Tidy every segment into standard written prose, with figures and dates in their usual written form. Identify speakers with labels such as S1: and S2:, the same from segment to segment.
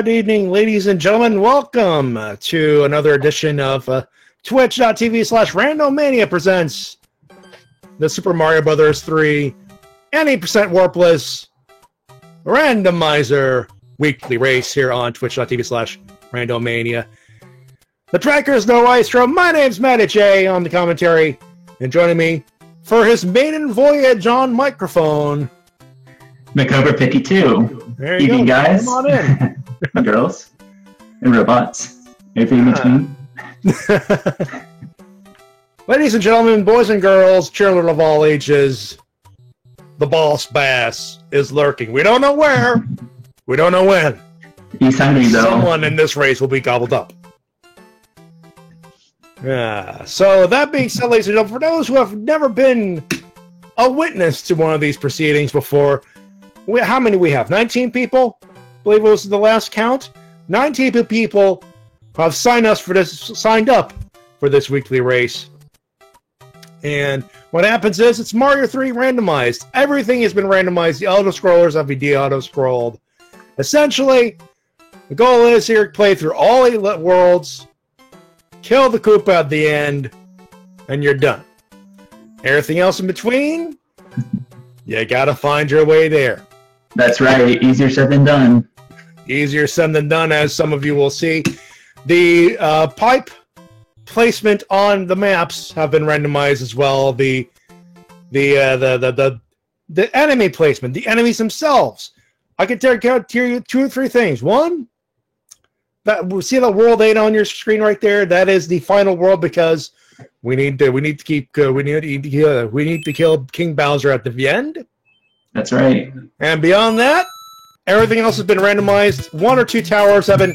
S1: Good evening, ladies and gentlemen. Welcome to another edition of Twitch.tv/Randomania presents the Super Mario Bros. 3 80% Warpless Randomizer weekly race here on Twitch.tv/Randomania. The tracker is No Maestro. My name's Matty J on the commentary, and joining me for his maiden voyage on microphone,
S2: McCover52.
S1: There you
S2: Evening,
S1: go.
S2: guys.
S1: Come on in.
S2: Girls. And robots. Everything in between.
S1: Ladies and gentlemen, boys and girls, children of all ages, the Boss Bass is lurking. We don't know where. We don't know when.
S2: He's hungry, though.
S1: Someone in this race will be gobbled up. So that being said, ladies and gentlemen, for those who have never been a witness to one of these proceedings before, how many we have? 19 people? I believe it was the last count. 19 people have signed up for this weekly race. And what happens is it's Mario 3 randomized. Everything has been randomized. The auto-scrollers have been de-auto-scrolled. Essentially, the goal is here to play through all 8 worlds, kill the Koopa at the end, and you're done. Everything else in between, you gotta find your way there.
S2: That's right. Easier said than done.
S1: Easier said than done, as some of you will see. The pipe placement on the maps have been randomized as well. The enemy placement, the enemies themselves. I can tell you 2 or 3 things. One, that see the world 8 on your screen right there. That is the final world because we need to kill King Bowser at the end.
S2: That's right.
S1: And beyond that, everything else has been randomized. 1 or 2 towers have been.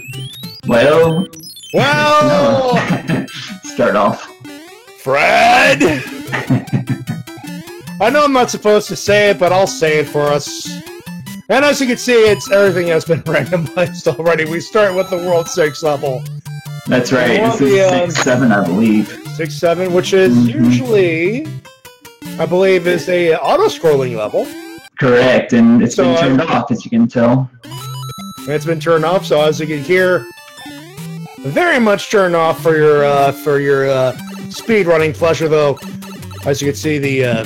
S2: Well.
S1: No.
S2: Start off.
S1: Fred. I know I'm not supposed to say it, but I'll say it for us. And as you can see, everything has been randomized already. We start with the World 6 level.
S2: That's right. This is 6-7, I believe.
S1: 6-7, which is usually, I believe, is a auto-scrolling level.
S2: Correct, and it's been turned off, as you can tell.
S1: It's been turned off, so as you can hear, very much turned off for your speed running pleasure. Though, as you can see, the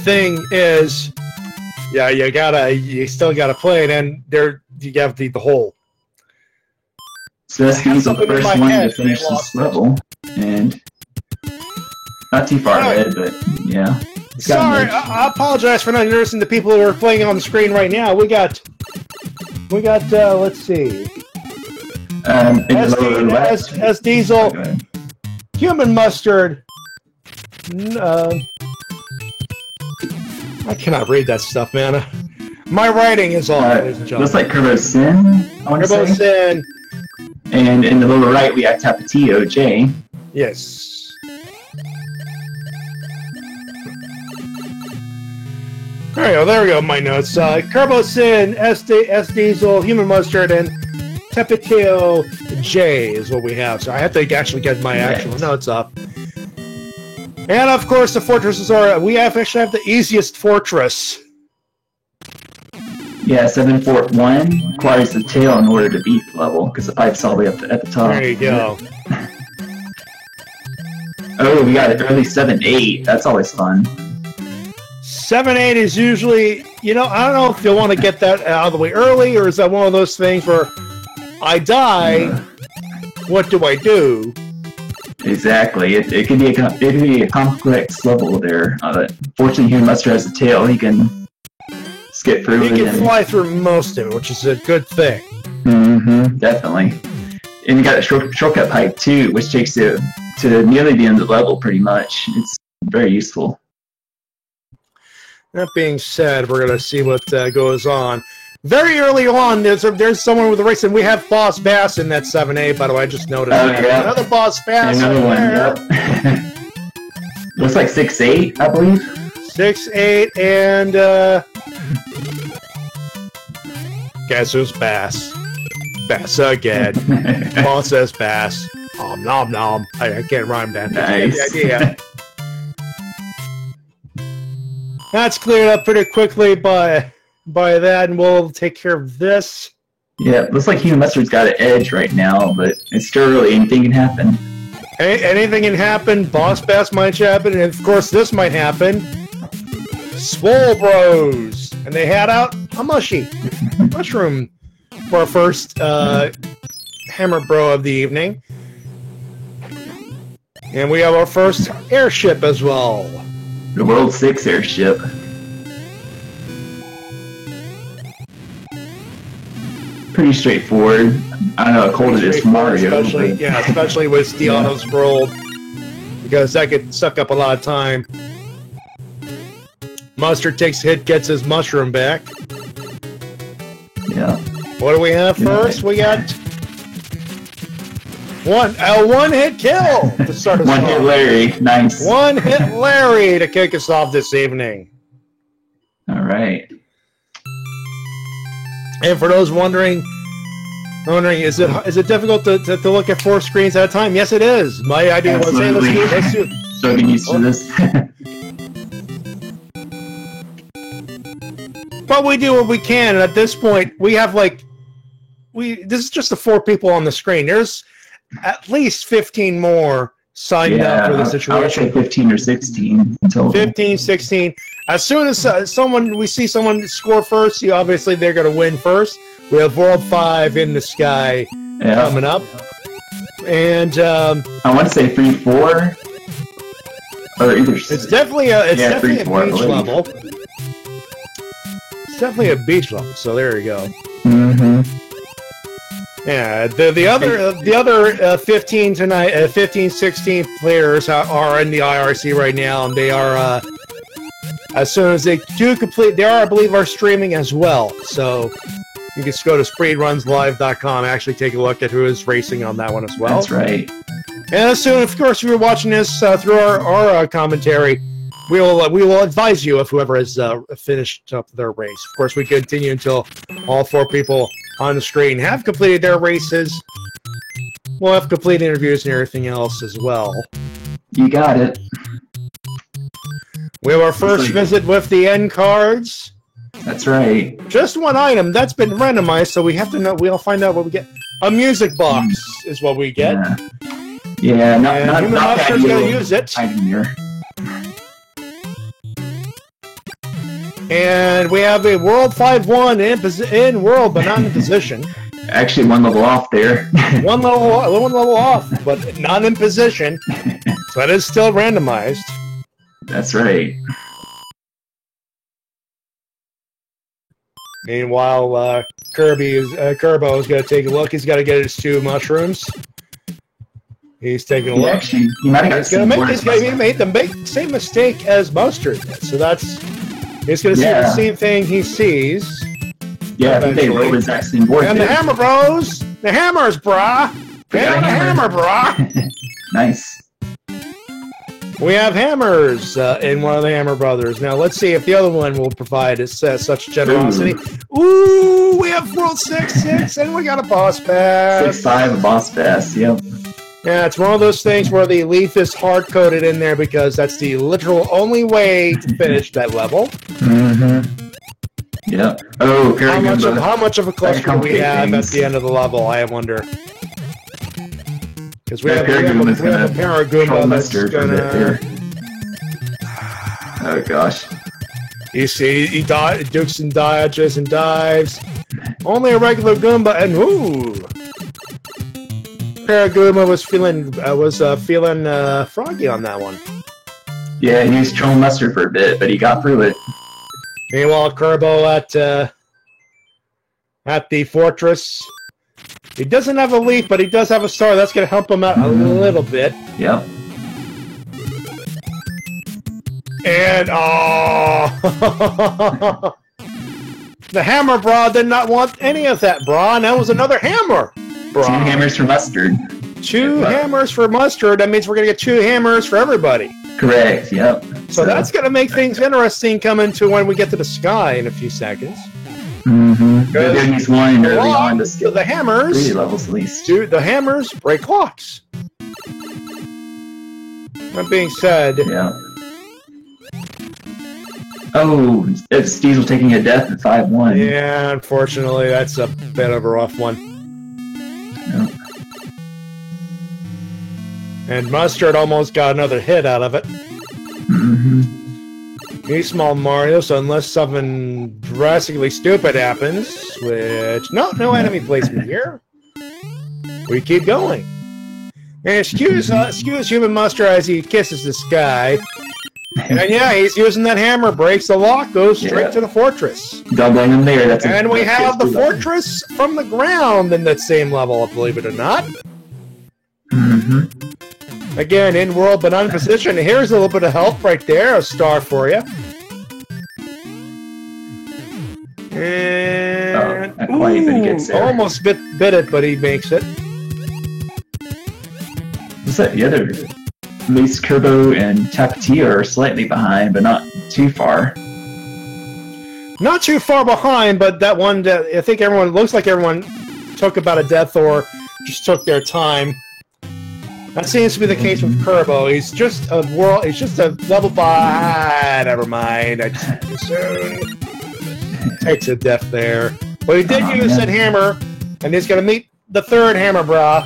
S1: thing is, yeah, you still gotta play it, and there you have the hole.
S2: So that's the first one to finish this level, and not too far ahead, but yeah.
S1: Sorry, I apologize for not noticing the people who are playing on the screen right now. We got. Let's see. S Diesel, Human Mustard. I cannot read that stuff, man. My writing is off, ladies and gentlemen.
S2: Looks like Kerbo Sin.
S1: Kerbo Sin.
S2: And in the lower right, we got Tapatio J.
S1: Yes. There we go, my notes. Kerbo Sin, S Diesel, Human Mustard, and Tapatio J is what we have. So I have to actually get my actual notes up. And of course, the fortresses are. We actually have the easiest fortress.
S2: Yeah, 741 requires the tail in order to beat the level, because the pipe's all the way up at the top.
S1: There you go.
S2: Oh, we got an early 7-8. That's always fun.
S1: 7-8 is usually, I don't know if you want to get that out of the way early, or is that one of those things where I die, what do I do?
S2: Exactly. It can be a complex level there. Fortunately, Human Mustard has a tail. He can skip through it.
S1: He can fly through most of it, which is a good thing.
S2: Mm-hmm, definitely. And you got a shortcut pipe, too, which takes you to nearly the end of the level, pretty much. It's very useful.
S1: That being said, we're going to see what goes on. Very early on, there's someone with a race, and we have Boss Bass in that 7A, by the way. I just noticed.
S2: Oh, yeah.
S1: Another Boss Bass.
S2: Another one, yep. Looks like 6-8, I believe.
S1: 6-8, and guess who's Bass? Bass again. Boss says Bass. Nom nom. I can't rhyme that.
S2: Nice.
S1: That's the idea. That's cleared up pretty quickly by that, and we'll take care of this.
S2: Yeah, looks like Human Mustard's got an edge right now, but it's still early. Anything can happen.
S1: Anything can happen. Boss Bass might happen, and of course this might happen. Swole Bros, and they had out a mushroom for our first Hammer Bro of the evening. And we have our first airship as well.
S2: The World 6 airship. Pretty straightforward. I don't know how cold it is for Mario.
S1: Especially with Stiano's World, because that could suck up a lot of time. Mustard takes a hit, gets his mushroom back.
S2: Yeah.
S1: What do we have first? We got one hit kill to start us off.
S2: One hit Larry. Nice.
S1: One hit Larry to kick us off this evening.
S2: All right.
S1: And for those wondering, is it difficult to look at 4 screens at a time? Yes, it is. My idea was, hey, let's do.
S2: So get used to this.
S1: But we do what we can, and at this point, we have this is just the 4 people on the screen. There's at least 15 more signed up for the situation.
S2: I would say 15 or 16 until
S1: 15, 16. As soon as we see someone score first, obviously they're going to win first. We have World 5 in the sky coming up, and
S2: I want to say 3-4, or either.
S1: It's definitely a beach level. It's definitely a beach level. So there you go.
S2: Mm-hmm.
S1: Yeah, the other 15 tonight, 15, 16 players are in the IRC right now, and they are as soon as they do complete, they are, I believe, are streaming as well. So you can just go to speedrunslive.com and actually take a look at who is racing on that one as well.
S2: That's right.
S1: And as soon, of course, if you're watching this through our commentary, we will advise you if whoever has finished up their race. Of course, we continue until all 4 people on the screen have completed their races. We'll have complete interviews and everything else as well.
S2: You got it.
S1: We have our first visit with the end cards.
S2: That's right.
S1: Just one item that's been randomized, so we have to know. We'll find out what we get. A music box is what we get.
S2: Yeah, not
S1: Human Mustard's gonna use it.
S2: Item here.
S1: And we have a World 5-1 in World, but not in position.
S2: Actually, one level off there.
S1: one level off, but not in position. So it is still randomized.
S2: That's right.
S1: Meanwhile, Kerbo is going to take a look. He's got to get his 2 mushrooms. He's taking a look.
S2: Actually, he might have
S1: He made the same mistake as Mustard. So he's going to see the same thing he sees.
S2: Yeah, I think they wrote the exact same board.
S1: And the Hammer Bros, the Hammers, brah. Get on the hammer, brah.
S2: Nice.
S1: We have hammers in one of the Hammer Brothers. Now, let's see if the other one will provide such generosity. Ooh, we have World 6-6, and we got a Boss Bass.
S2: 6-5, a Boss Bass, yep.
S1: Yeah, it's one of those things where the leaf is hard-coded in there because that's the literal only way to finish that level.
S2: Mm-hmm. Yep. Oh,
S1: how much of a cluster do we have at the end of the level, I wonder? Because we have a Paragoomba that's gonna...
S2: Oh gosh.
S1: You see, he dukes and dodges and dives. Only a regular Goomba, and ooh! Paragoomba was feeling froggy on that one.
S2: Yeah, he was trolling Mustard for a bit, but he got through it.
S1: Meanwhile, Kerbo at the fortress. He doesn't have a leaf, but he does have a star. That's going to help him out a little bit.
S2: Yep.
S1: And, the Hammer Bra did not want any of that, Bra, and that was another Hammer Bra.
S2: 2 hammers for Mustard.
S1: 2 hammers for Mustard. That means we're going to get 2 hammers for everybody.
S2: Correct, yep.
S1: So that's going to make things interesting coming to when we get to the sky in a few seconds.
S2: Mm-hmm. Maybe he's one early on to skip
S1: the hammers.
S2: 3 levels at least.
S1: The hammers break clocks. That being said,
S2: Oh, it's Diesel taking a death at 5-1.
S1: Yeah, unfortunately, that's a bit of a rough one.
S2: Yep.
S1: And Mustard almost got another hit out of it. He's small Mario, so unless something drastically stupid happens, which... No enemy placement here. We keep going. And excuse Human Mustard as he kisses the sky. And yeah, he's using that hammer, breaks the lock, goes straight to the fortress.
S2: Doubling him there.
S1: And we have the fortress from the ground in that same level, believe it or not. Again, in world but on position. Here's a little bit of help right there, a star for you. And
S2: not quite, but he gets there.
S1: Almost bit it, but he makes it.
S2: What's that? The other, at least Kerbo and Tapatio are slightly behind, but not too far.
S1: Not too far behind, but that one, I think looks like everyone took about a death or just took their time. That seems to be the case with Kerbo. He's just a level 5. Never mind. I just too soon. Takes a death there. But he did use that hammer, and he's going to meet the third hammer bra.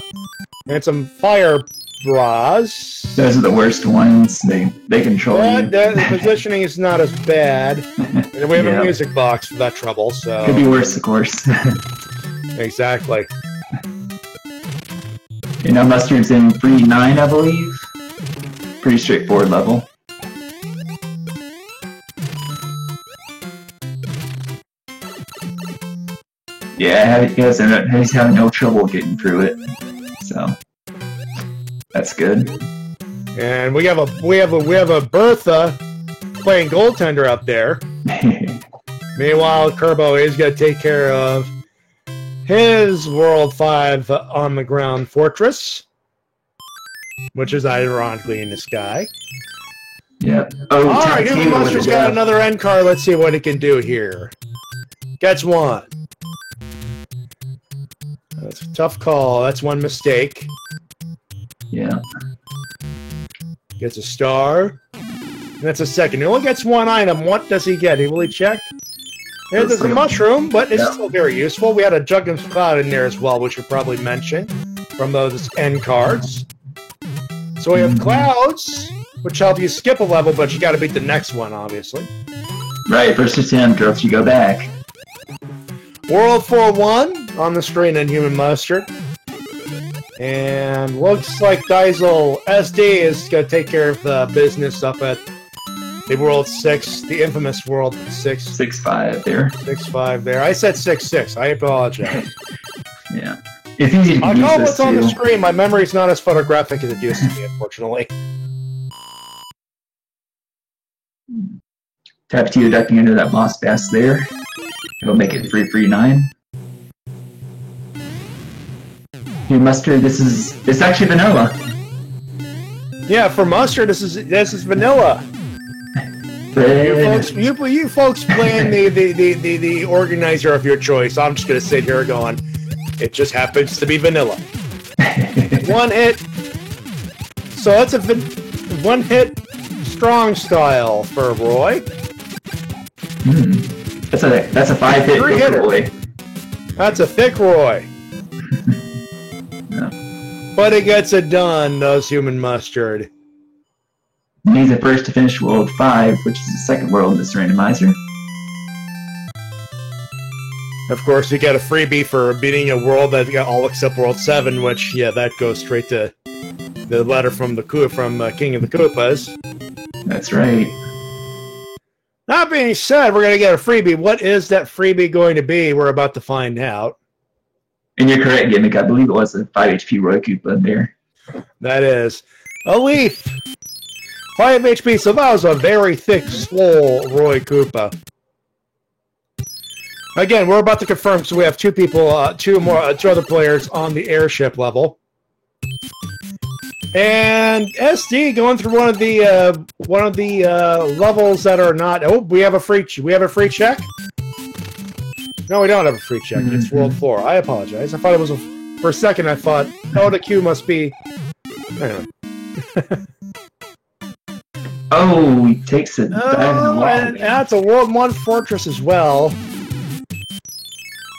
S1: And some fire bras.
S2: Those are the worst ones. They control you.
S1: The positioning is not as bad. And we have a music box for that trouble, so...
S2: Could be worse, of course.
S1: Exactly.
S2: You know, Mustard's in 3-9, I believe. Pretty straightforward level. Yeah, he's having no trouble getting through it. So that's good.
S1: And we have a Bertha playing goaltender up there. Meanwhile, Kerbo is going to take care of his World 5 on the ground fortress, which is ironically in the sky.
S2: Yep. Oh,
S1: alright, Human Mustard's got another end card. Let's see what he can do here. Gets one. That's a tough call. That's one mistake.
S2: Yeah.
S1: Gets a star. And that's a second. He only gets one item. What does he get? Will he check? Yeah, there's a mushroom, but it's still very useful. We had a Juggins Cloud in there as well, which we probably mentioned from those end cards. So we have clouds, which help you skip a level, but you got to beat the next one, obviously.
S2: Right, first attempt, or else you go back.
S1: World 4-1 on the screen in Human Mustard. And looks like Diesel SD is going to take care of the business up at the World 6, the infamous World 6.
S2: 6-5 there.
S1: 6-5 there. I said 6-6. I apologize.
S2: Yeah. It's easy to
S1: I know what's on the
S2: too.
S1: screen. My memory's not as photographic as it used to be, unfortunately.
S2: Tapatio ducking under that boss bass there. He'll make it 3-3-9. Here, Mustard, it's actually vanilla.
S1: Yeah, for Mustard, this is vanilla. You folks playing the organizer of your choice. I'm just gonna sit here going, it just happens to be vanilla. One hit. So that's a one hit strong style for Roy.
S2: That's a 5-hit for Roy.
S1: That's a thick Roy.
S2: Yeah.
S1: But it gets it done, does Human Mustard.
S2: He's the first to finish World 5, which is the second world in this randomizer.
S1: Of course, you get a freebie for beating a world that got all except World 7, which, yeah, that goes straight to the letter from King of the Koopas.
S2: That's right.
S1: That being said, we're going to get a freebie. What is that freebie going to be? We're about to find out.
S2: And you're correct, Gimmick. I believe it was a 5 HP Roy Koopa there.
S1: That is a leaf. 5 HP, so that was a very thick, swole Roy Koopa. Again, we're about to confirm, so we have two people, two other players on the airship level. And SD going through one of the levels that are not. Oh, we have a free check. No, we don't have a free check. It's World 4. I apologize. I thought it was for a second. I thought, oh, the queue must be. Anyway.
S2: Oh, he takes a dive in the
S1: Oh,
S2: water.
S1: and that's a World 1 fortress as well.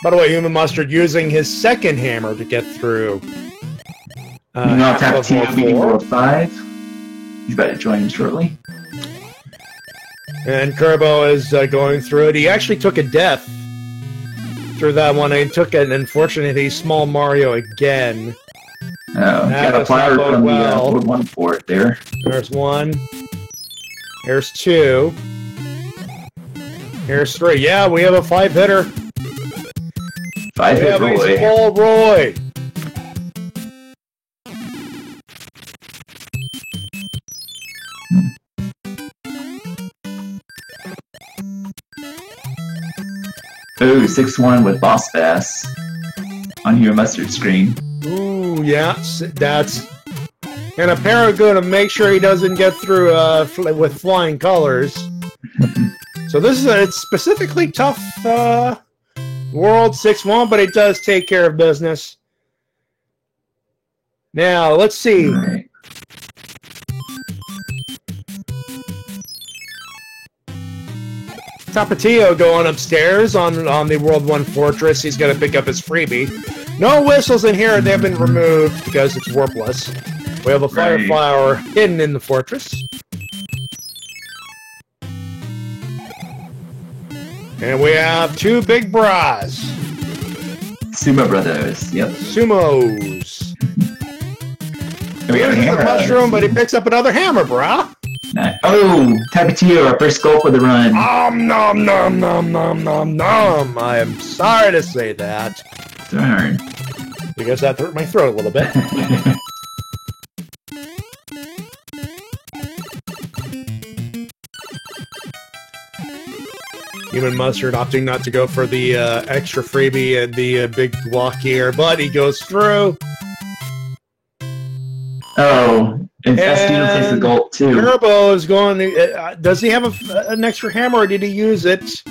S1: By the way, Human Mustard using his second hammer to get through.
S2: Meanwhile,
S1: half of
S2: Tapatio
S1: World
S2: beating
S1: 4.
S2: World 5. He's about to join him shortly.
S1: And Kerbo is going through it. He actually took a death through that one. He took an unfortunately small Mario again.
S2: Oh,
S1: That
S2: got a
S1: does
S2: flower
S1: not bode
S2: from
S1: well.
S2: the World 1 fort there.
S1: There's one. Here's two. Here's three. Yeah, we have a 5-hitter.
S2: 5-hit
S1: Yeah,
S2: Roy.
S1: Baseball Roy.
S2: Oh, 6-1 with Boss Bass on your mustard screen.
S1: Ooh, yeah, that's... And a Paragoon to make sure he doesn't get through with flying colors. So this is a specifically tough World 6-1, but it does take care of business. Now, let's see.
S2: All right.
S1: Tapatio going upstairs on the World 1 Fortress. He's going to pick up his freebie. No whistles in here. They've been removed because it's warpless. We have a fire
S2: Right.
S1: flower hidden in the fortress. And we have two big bras.
S2: Sumo Brothers. Yep.
S1: Sumos.
S2: And we got a
S1: Here's the
S2: hammer.
S1: mushroom, but he picks up another hammer, brah.
S2: Nice. Oh, Tapatio, our first goal for the run.
S1: Nom nom nom nom nom nom. I am sorry to say that
S2: Darn.
S1: because that hurt my throat a little bit. Human Mustard opting not to go for the extra freebie and the big block here, but he goes through.
S2: Oh, and Fastino takes the
S1: And
S2: goal too.
S1: Turbo is going to, does he have an extra hammer or did he use it?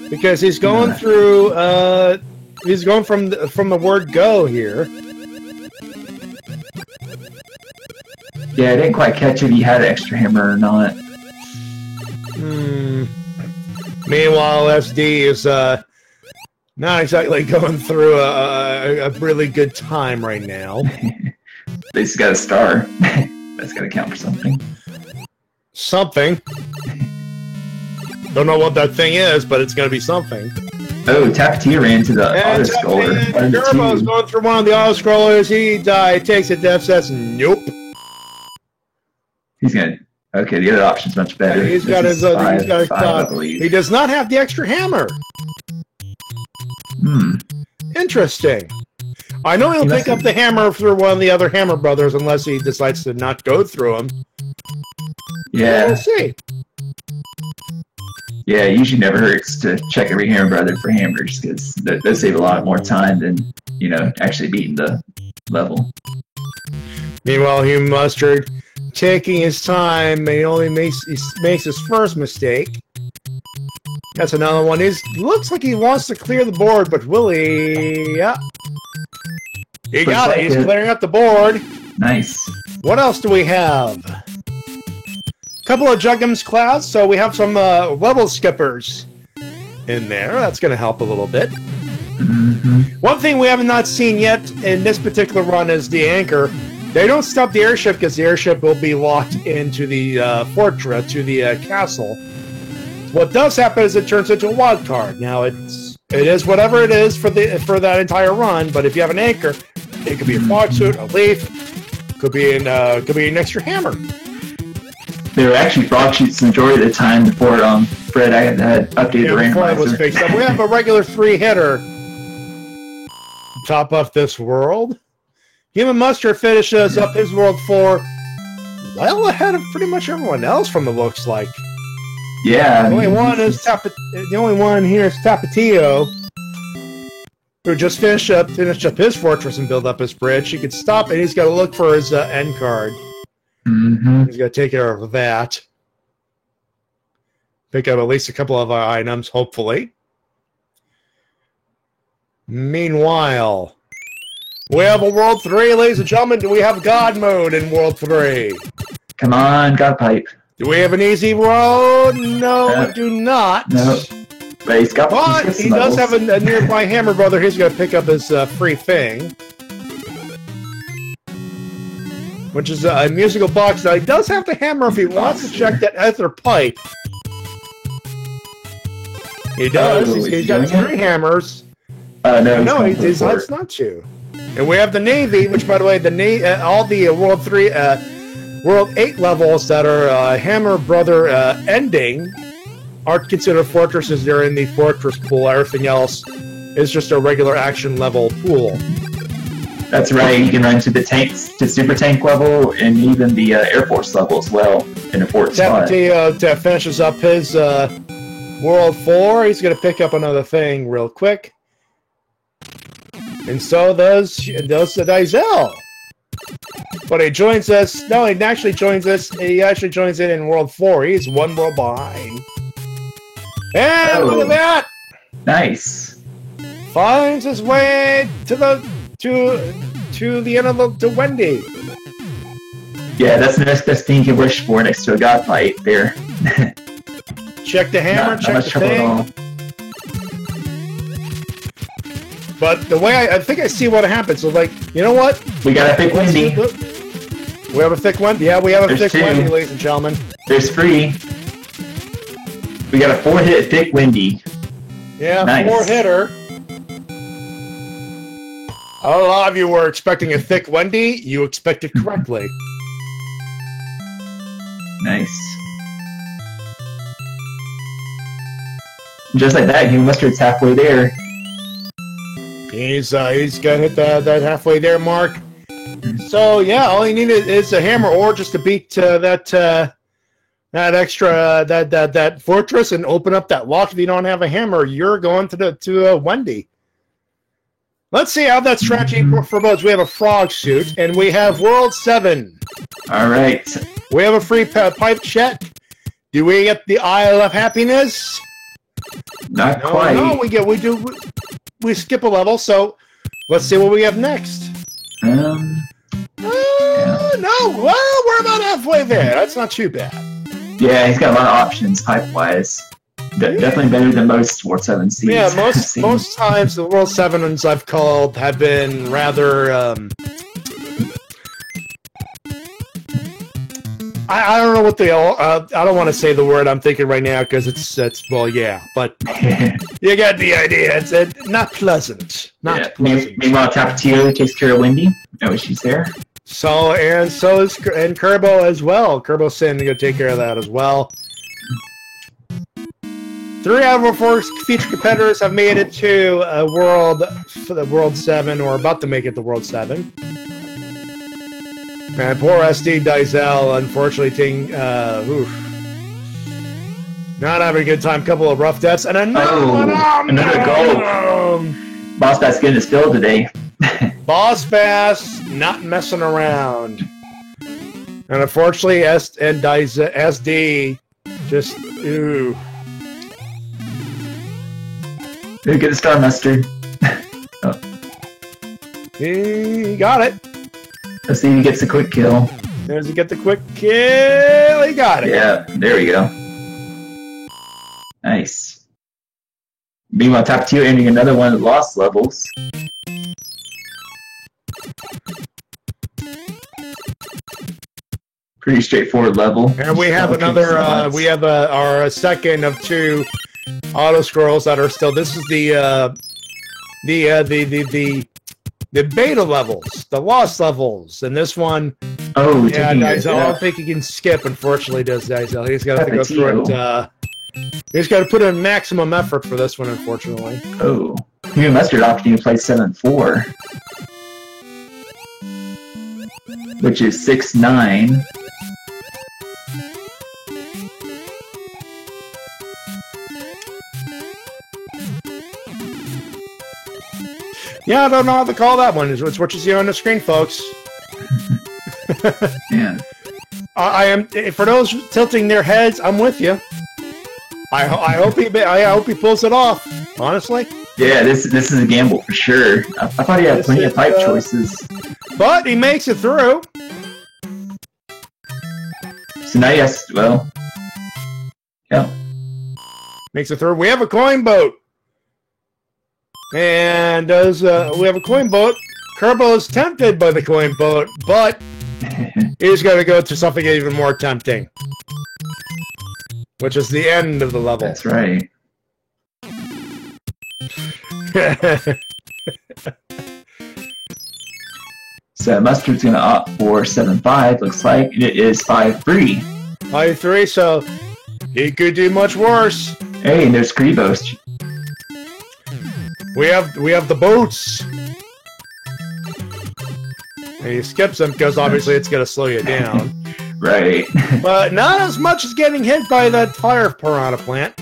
S1: Because he's going through, he's going from the word go here.
S2: Yeah, I didn't quite catch if he had an extra hammer or not.
S1: Meanwhile, SD is not exactly going through a really good time right now.
S2: But he's got a star. That's got to count for something.
S1: Something. Don't know what that thing is, but it's going to be something.
S2: Oh, Tapatio ran to the auto scroller.
S1: And Turbo's going through one of the auto scrollers. He takes a death, says nope.
S2: He's gonna. Okay, the other option's much better.
S1: He's got
S2: This
S1: his.
S2: is
S1: He's got his.
S2: five, I believe.
S1: He does not have the extra hammer. Interesting. I know he'll pick up the hammer through one of the other Hammer Brothers unless he decides to not go through him.
S2: Yeah,
S1: We'll see.
S2: yeah. It usually never hurts to check every Hammer Brother for hammers because those save a lot more time than actually beating the level.
S1: Meanwhile, Human Mustard taking his time. He only makes his first mistake. That's another one. He looks like he wants to clear the board, but will he? Yeah. He got it. He's clearing up the board.
S2: Nice.
S1: What else do we have? Couple of Juggums clouds, so we have some level skippers in there. That's going to help a little bit. One thing we have not seen yet in this particular run is the anchor. They don't stop the airship because the airship will be locked into the fortress, to the castle. What does happen is it turns into a wild card. Now it is whatever it is for that entire run, but if you have an anchor, it could be a fog suit, a leaf, could be an extra hammer.
S2: They were actually frog shoots the majority of the time before Fred had updated the
S1: Before it was
S2: randomizer.
S1: fixed up. We have a regular 3-hitter. Top of this world. Human Mustard finishes up his World 4 well ahead of pretty much everyone else from the looks like.
S2: Yeah.
S1: The only one here is Tapatio, who just finished up his fortress and built up his bridge. He could stop and he's got to look for his end card. He's got to take care of that. Pick up at least a couple of our items, hopefully. Meanwhile, we have a World 3, ladies and gentlemen. We have God mode in World 3.
S2: Come on, God Pipe.
S1: Do we have an easy road? No, we do not.
S2: No. But he's got.
S1: But he does have a nearby Hammer Brother. He's going to pick up his free thing, which is a musical box. Now he does have the hammer if he wants to check that Ether Pipe. He does. He's got 3 hammers.
S2: No,
S1: he decides not to. And we have the Navy, which, by the way, all the World 8 levels that are Hammer Brother ending aren't considered fortresses. They're in the fortress pool. Everything else is just a regular action level pool.
S2: That's right. You can run to the tanks, to super tank level, and even the Air Force level as well in a fort spot.
S1: That finishes up his World 4. He's going to pick up another thing real quick. And so does the Dysel. But he joins us. No, he actually joins us. He actually joins in World 4. He's 1 world behind. And look at that!
S2: Nice.
S1: Finds his way to the end of the Wendy.
S2: Yeah, that's the next best thing you can wish for next to a god fight there.
S1: Check the hammer, check the thing. But the way I think I see what happens. So, like, you know what?
S2: We got a thick Wendy.
S1: We have a thick Wendy. Yeah, we have a thick
S2: 2.
S1: Wendy, ladies and gentlemen.
S2: There's 3. We got a 4-hit thick Wendy.
S1: Yeah,
S2: nice.
S1: 4-hitter. A lot of you were expecting a thick Wendy. You expected correctly.
S2: Nice. Just like that, Game Mustard's halfway there.
S1: He's gonna hit that halfway there mark. So yeah, all you need is a hammer or just to beat that extra that fortress and open up that lock. If you don't have a hammer, you're going to Wendy. Let's see how that strategy for both. We have a frog suit and we have World 7.
S2: All right.
S1: We have a free pipe check. Do we get the Isle of Happiness?
S2: Not quite.
S1: No, we skip a level. So let's see what we have next.
S2: Yeah.
S1: No, well, we're about halfway there. That's not too bad.
S2: Yeah, he's got a lot of options pipe-wise. Definitely better than most World 7 seeds.
S1: Yeah, most times the World 7s I've called have been rather... I don't know what they all... I don't want to say the word I'm thinking right now because it's well, yeah, but you got the idea. It's not pleasant. Not pleasant.
S2: Meanwhile, Tapatio takes care of Wendy. Oh, she's there.
S1: So is Kerbo as well. Kerbo Sin going to take care of that as well. 3 out of our 4 featured competitors have made it to the World 7, or about to make it to World 7. And poor SD Dysel, unfortunately, not having a good time. Couple of rough deaths, and another
S2: goal. Boss Bass getting his fill today.
S1: Boss Bass not messing around, and unfortunately, SD just ooh.
S2: Get a star mustard. Oh.
S1: He got it.
S2: Let's see if he gets a quick kill.
S1: Does he get the quick kill? He got it.
S2: Yeah, there we go. Nice. Meanwhile, Tapatio ending another one of the lost levels. Pretty straightforward level.
S1: And we have another. We have our second of 2 auto scrolls that are still. This is the beta levels, the lost levels, and this one.
S2: Oh,
S1: yeah, Dysel. I don't think he can skip. Unfortunately, does Dysel? He's got to go through it. He's got to put in maximum effort for this one. Unfortunately.
S2: Oh, Game Mustard opting to play 7-4, which is 6-9.
S1: Yeah, I don't know how to call that one. It's what you see on the screen, folks.
S2: Yeah.
S1: I am. For those tilting their heads, I'm with you. I hope he pulls it off. Honestly.
S2: Yeah, this is a gamble for sure. I thought he had plenty of pipe choices.
S1: But he makes it through.
S2: So now yes, well, yeah.
S1: Makes it through. We have a coin boat. And we have a coin boat. Kerbo is tempted by the coin boat, but he's got to go to something even more tempting, which is the end of the level.
S2: That's right. So Mustard's going to opt for 7-5, looks like, and it is 5-3.
S1: 5-3, so he could do much worse.
S2: Hey, and there's Kribos.
S1: We have the boats. And he skips them because obviously it's going to slow you down.
S2: Right.
S1: But not as much as getting hit by that fire piranha plant.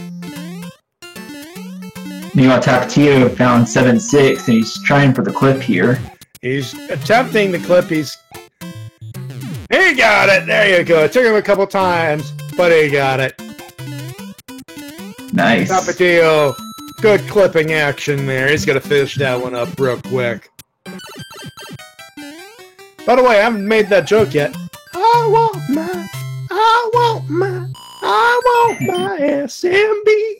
S2: Meanwhile, Tapatio found 7-6, and he's trying for the clip here.
S1: He's attempting the clip. He got it. There you go. It took him a couple times, but he got it.
S2: Nice.
S1: Tapatio, good clipping action there. He's going to finish that one up real quick. By the way, I haven't made that joke yet. I want my SMB.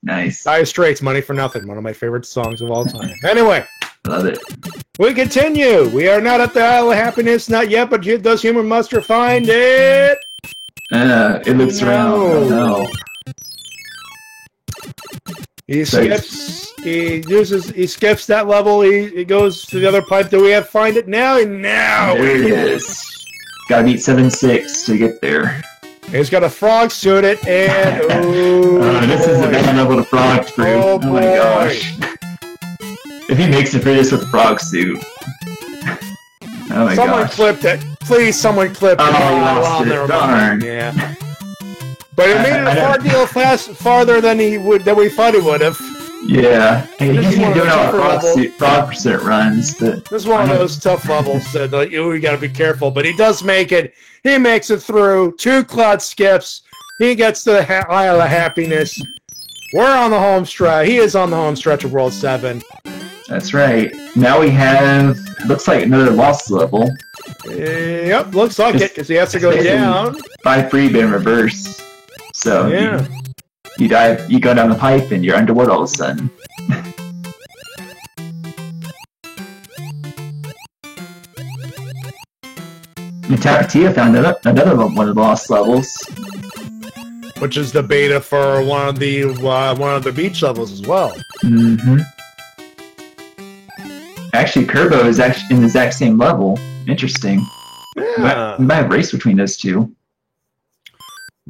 S2: Nice.
S1: Dire Straits, Money for Nothing, one of my favorite songs of all time. Anyway,
S2: Love it.
S1: we continue. We are not at the Isle of Happiness, not yet, but does Human Mustard find it?
S2: It loops around. Oh, no.
S1: He skips. He skips that level. He goes to the other pipe. Do we have find it now? Now
S2: there he is. Gotta beat 7-6 to get there.
S1: He's got a frog suit it, and
S2: this is a bad level to frog through. Oh my gosh! If he makes it through this with a frog suit, oh my
S1: someone
S2: gosh!
S1: Clipped it, please. Someone clipped it.
S2: Oh, lost it. Darn.
S1: Yeah. But it made it a far deal farther than we thought he would have.
S2: Yeah, hey, he's been doing all frog percent runs, but
S1: this is one of those tough levels that you got to be careful. But he does make it. He makes it through 2 cloud skips. He gets to the Isle of Happiness. We're on the home stretch. He is on the home stretch of World 7.
S2: That's right. Now we have looks like another lost level.
S1: Yep, looks like it because he has to go down.
S2: 5-3 in reverse. So
S1: yeah.
S2: You go down the pipe, and you're underwater all of a sudden. And Tapatio found another one of the lost levels,
S1: which is the beta for one of the beach levels as well.
S2: Mm-hmm. Actually, Kerbo is actually in the exact same level. Interesting.
S1: Yeah.
S2: We might have a race between those two.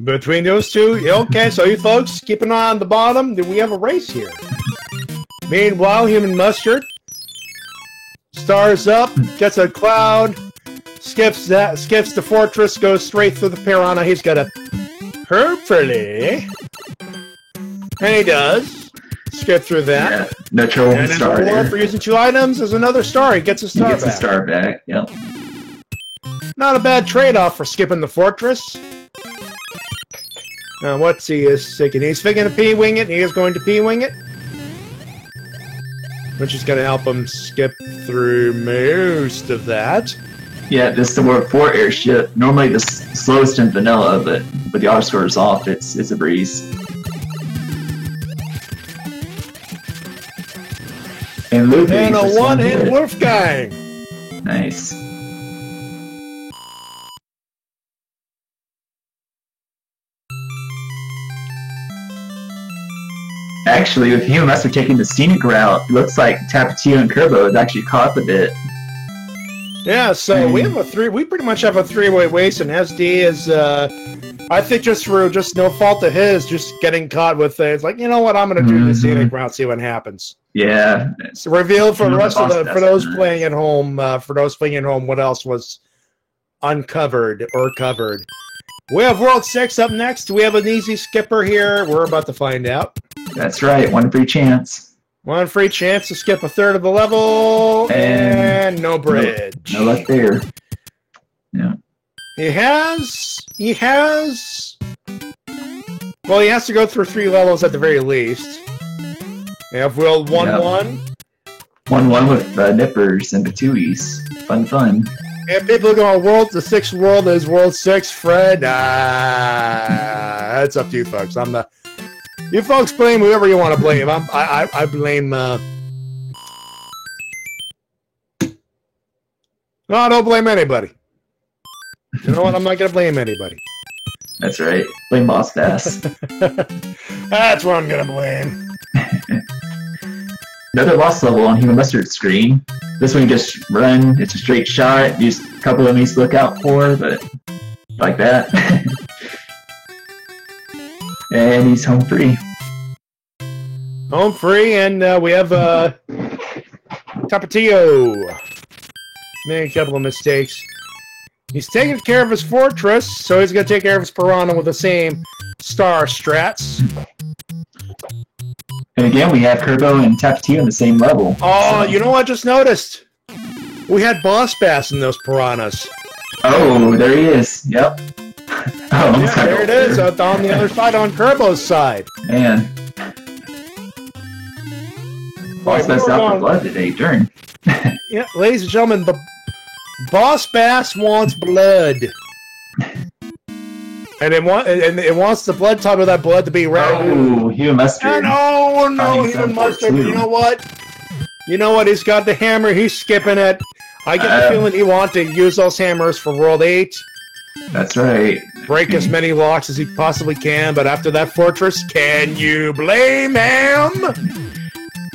S1: Between those two? Okay, so you folks, keep an eye on the bottom. We have a race here. Meanwhile, Human Mustard stars up, gets a cloud, skips the fortress, goes straight through the piranha. He's got a hopefully, and he does skip through that.
S2: Yeah, no trouble with the star
S1: there.
S2: there.
S1: For using 2 items, there's another star. He gets a star back.
S2: He gets a star back, yep.
S1: Not a bad trade-off for skipping the fortress. Now, what's he is thinking? He's thinking to P-wing it. He is going to P-wing it. Which is going to help him skip through most of that.
S2: Yeah, this is the World 4 airship. Normally the slowest in vanilla, but with the auto scores off, it's a breeze. And looping.
S1: And a one-hit Wolfgang.
S2: Nice. Actually, with Human Mustard taking the scenic route, it looks like Tapatio and Kerbo have actually caught up a bit.
S1: Yeah, so we pretty much have a 3-way race, and SD is, I think just through no fault of his, just getting caught with it. It's like, you know what, I'm going to do the scenic route, see what happens.
S2: Yeah.
S1: It's revealed for the rest of for those playing at home, what else was uncovered or covered. We have World 6 up next. We have an easy skipper here. We're about to find out.
S2: That's right, 1 free chance.
S1: 1 free chance to skip a third of the level, and no bridge.
S2: No luck there. Yeah.
S1: He has to go through 3 levels at the very least. We have World 1-1.
S2: 1-1 with nippers and batuis. Fun.
S1: If people go on world, the sixth world is World 6, Fred. That's up to you folks. I'm the. You folks blame whoever you want to blame. I blame. No, don't blame anybody. You know what? I'm not gonna blame anybody.
S2: That's right. Blame Boss Bass.
S1: That's what I'm gonna blame.
S2: Another lost level on Human Mustard screen. This one you just run. It's a straight shot. Just a couple of enemies to look out for, but like that. And he's home free.
S1: Home free, and we have Tapatio. Made a couple of mistakes. He's taking care of his fortress, so he's going to take care of his piranha with the same star strats.
S2: And again, we have Kerbo and Tapatio on the same level.
S1: Oh, so. You know what I just noticed? We had Boss Bass in those piranhas.
S2: Oh, there he is. Yep. Oh,
S1: yeah, there it is, on the other side, on Kerbo's side.
S2: Man. Boss Bass out for blood today, turn.
S1: Yeah, ladies and gentlemen, the Boss Bass wants blood. And it wants the blood type of that blood to be red.
S2: Oh, Human Mustard.
S1: No, Human Mustard. You know what? You know what? He's got the hammer. He's skipping it. I get the feeling he wants to use those hammers for World 8.
S2: That's right.
S1: Break as many locks as he possibly can, but after that fortress, can you blame him?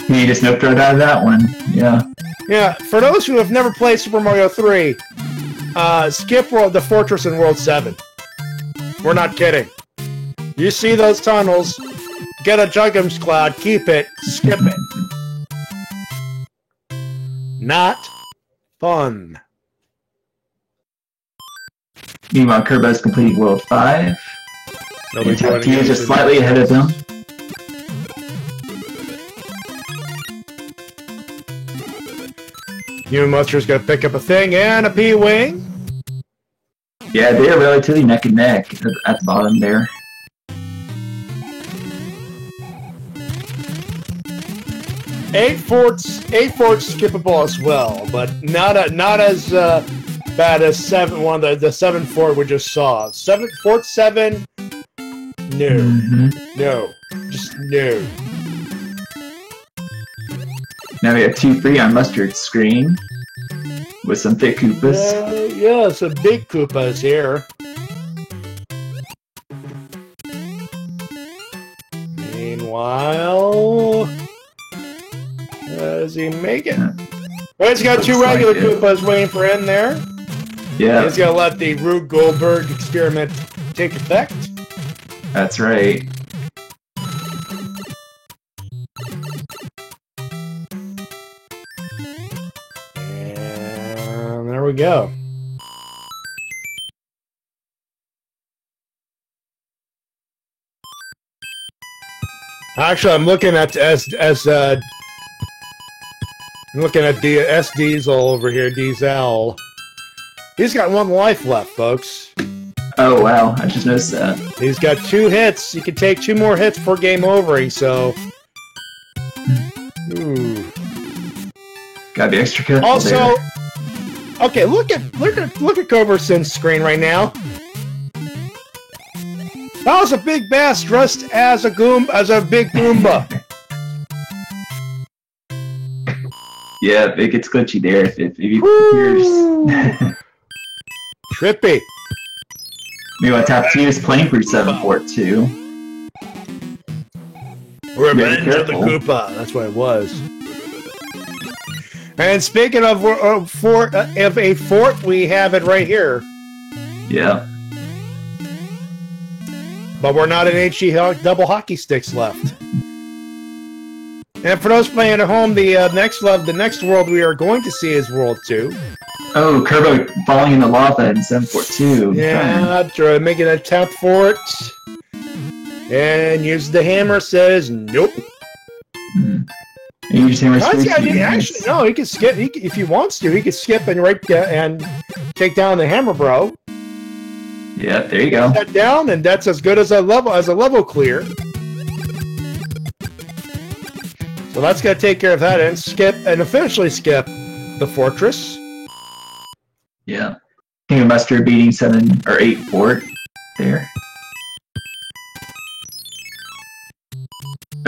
S2: He just noped right out of that one. Yeah.
S1: Yeah, for those who have never played Super Mario 3, skip the fortress in World 7. We're not kidding. You see those tunnels, get a Juggums Cloud, keep it, skip it. Not fun.
S2: Meanwhile, Kerbo's completing World 5. And Tapatio is just slightly ahead of him.
S1: Human Mustard's gonna pick up a thing and a P-Wing.
S2: Yeah, they're relatively neck and neck at the bottom there.
S1: Eight forts skippable as well, but not as bad as the 7 fort we just saw. Fort 7, no, no, just no.
S2: Now we have 2 free on Mustard screen with some thick Koopas.
S1: Yeah, some big Koopas here. Meanwhile, does he make it? Well, he's got 2 regular Koopas waiting for him there.
S2: Yeah.
S1: He's gonna let the Rube Goldberg experiment take effect.
S2: That's right.
S1: And there we go. Actually, I'm looking at S Diesel over here, Diesel. He's got 1 life left, folks.
S2: Oh wow, I just noticed that.
S1: He's got 2 hits. You can take 2 more hits for game overing, so. Ooh.
S2: Gotta be extra careful.
S1: Also,
S2: there.
S1: Okay, look at Coversin's screen right now. That was a big bass dressed as a big Goomba.
S2: Yeah, it gets glitchy there if you hear.
S1: Trippy.
S2: Meanwhile, Tapatio is playing for 7 fort too.
S1: Revenge of the Koopa. That's what it was. And speaking of a fort, we have it right here.
S2: Yeah.
S1: But we're not in HD double hockey sticks left. And for those playing at home, the next world we are going to see is World 2.
S2: Oh, Kerbo falling in the lava in 7 fort 2.
S1: Yeah, making a tap fort. And use the hammer says nope.
S2: And use hammer
S1: actually, no, he can skip. If he wants to, he can skip and take down the hammer, bro.
S2: Yeah, there you go.
S1: That down, and that's as good as a level clear. So that's gonna take care of that and officially skip the fortress.
S2: Yeah. King of Mustard beating 7 or 8 Fort there.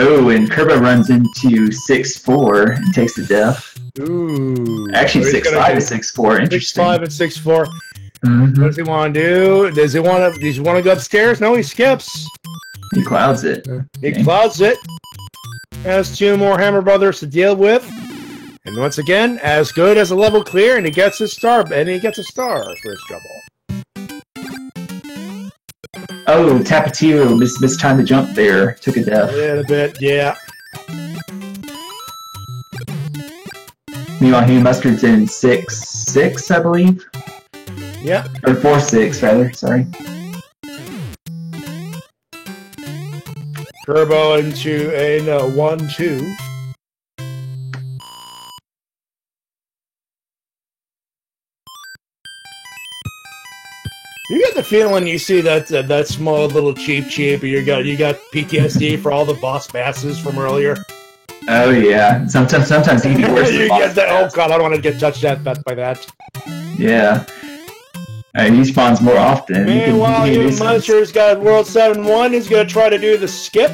S2: Oh, and Kerbo runs into 6-4 and takes the death.
S1: Ooh.
S2: Actually, 6-5 and 6-4. Interesting.
S1: 6-5 and 6-4.
S2: Mm-hmm.
S1: What does he want to do? Does he want to go upstairs? No, he skips.
S2: He clouds it.
S1: He clouds it. Has 2 more Hammer Brothers to deal with. And once again, as good as a level clear, and he gets his star, and he gets a star for his trouble.
S2: Oh, Tapatio missed time to jump there. Took a death.
S1: A little bit, yeah.
S2: Meanwhile, Hugh Mustard's in 6-6, I believe.
S1: Yeah.
S2: Or 4-6, rather. Sorry.
S1: Kerbo into a 1-2. You get the feeling you see that small little cheap, you got PTSD for all the boss passes from earlier.
S2: Oh yeah, sometimes even worse.
S1: You get that. Oh god, I don't want to get touched by that.
S2: Yeah, he spawns more often.
S1: Meanwhile, Hugh Mustard's got World 7-1. He's gonna try to do the skip.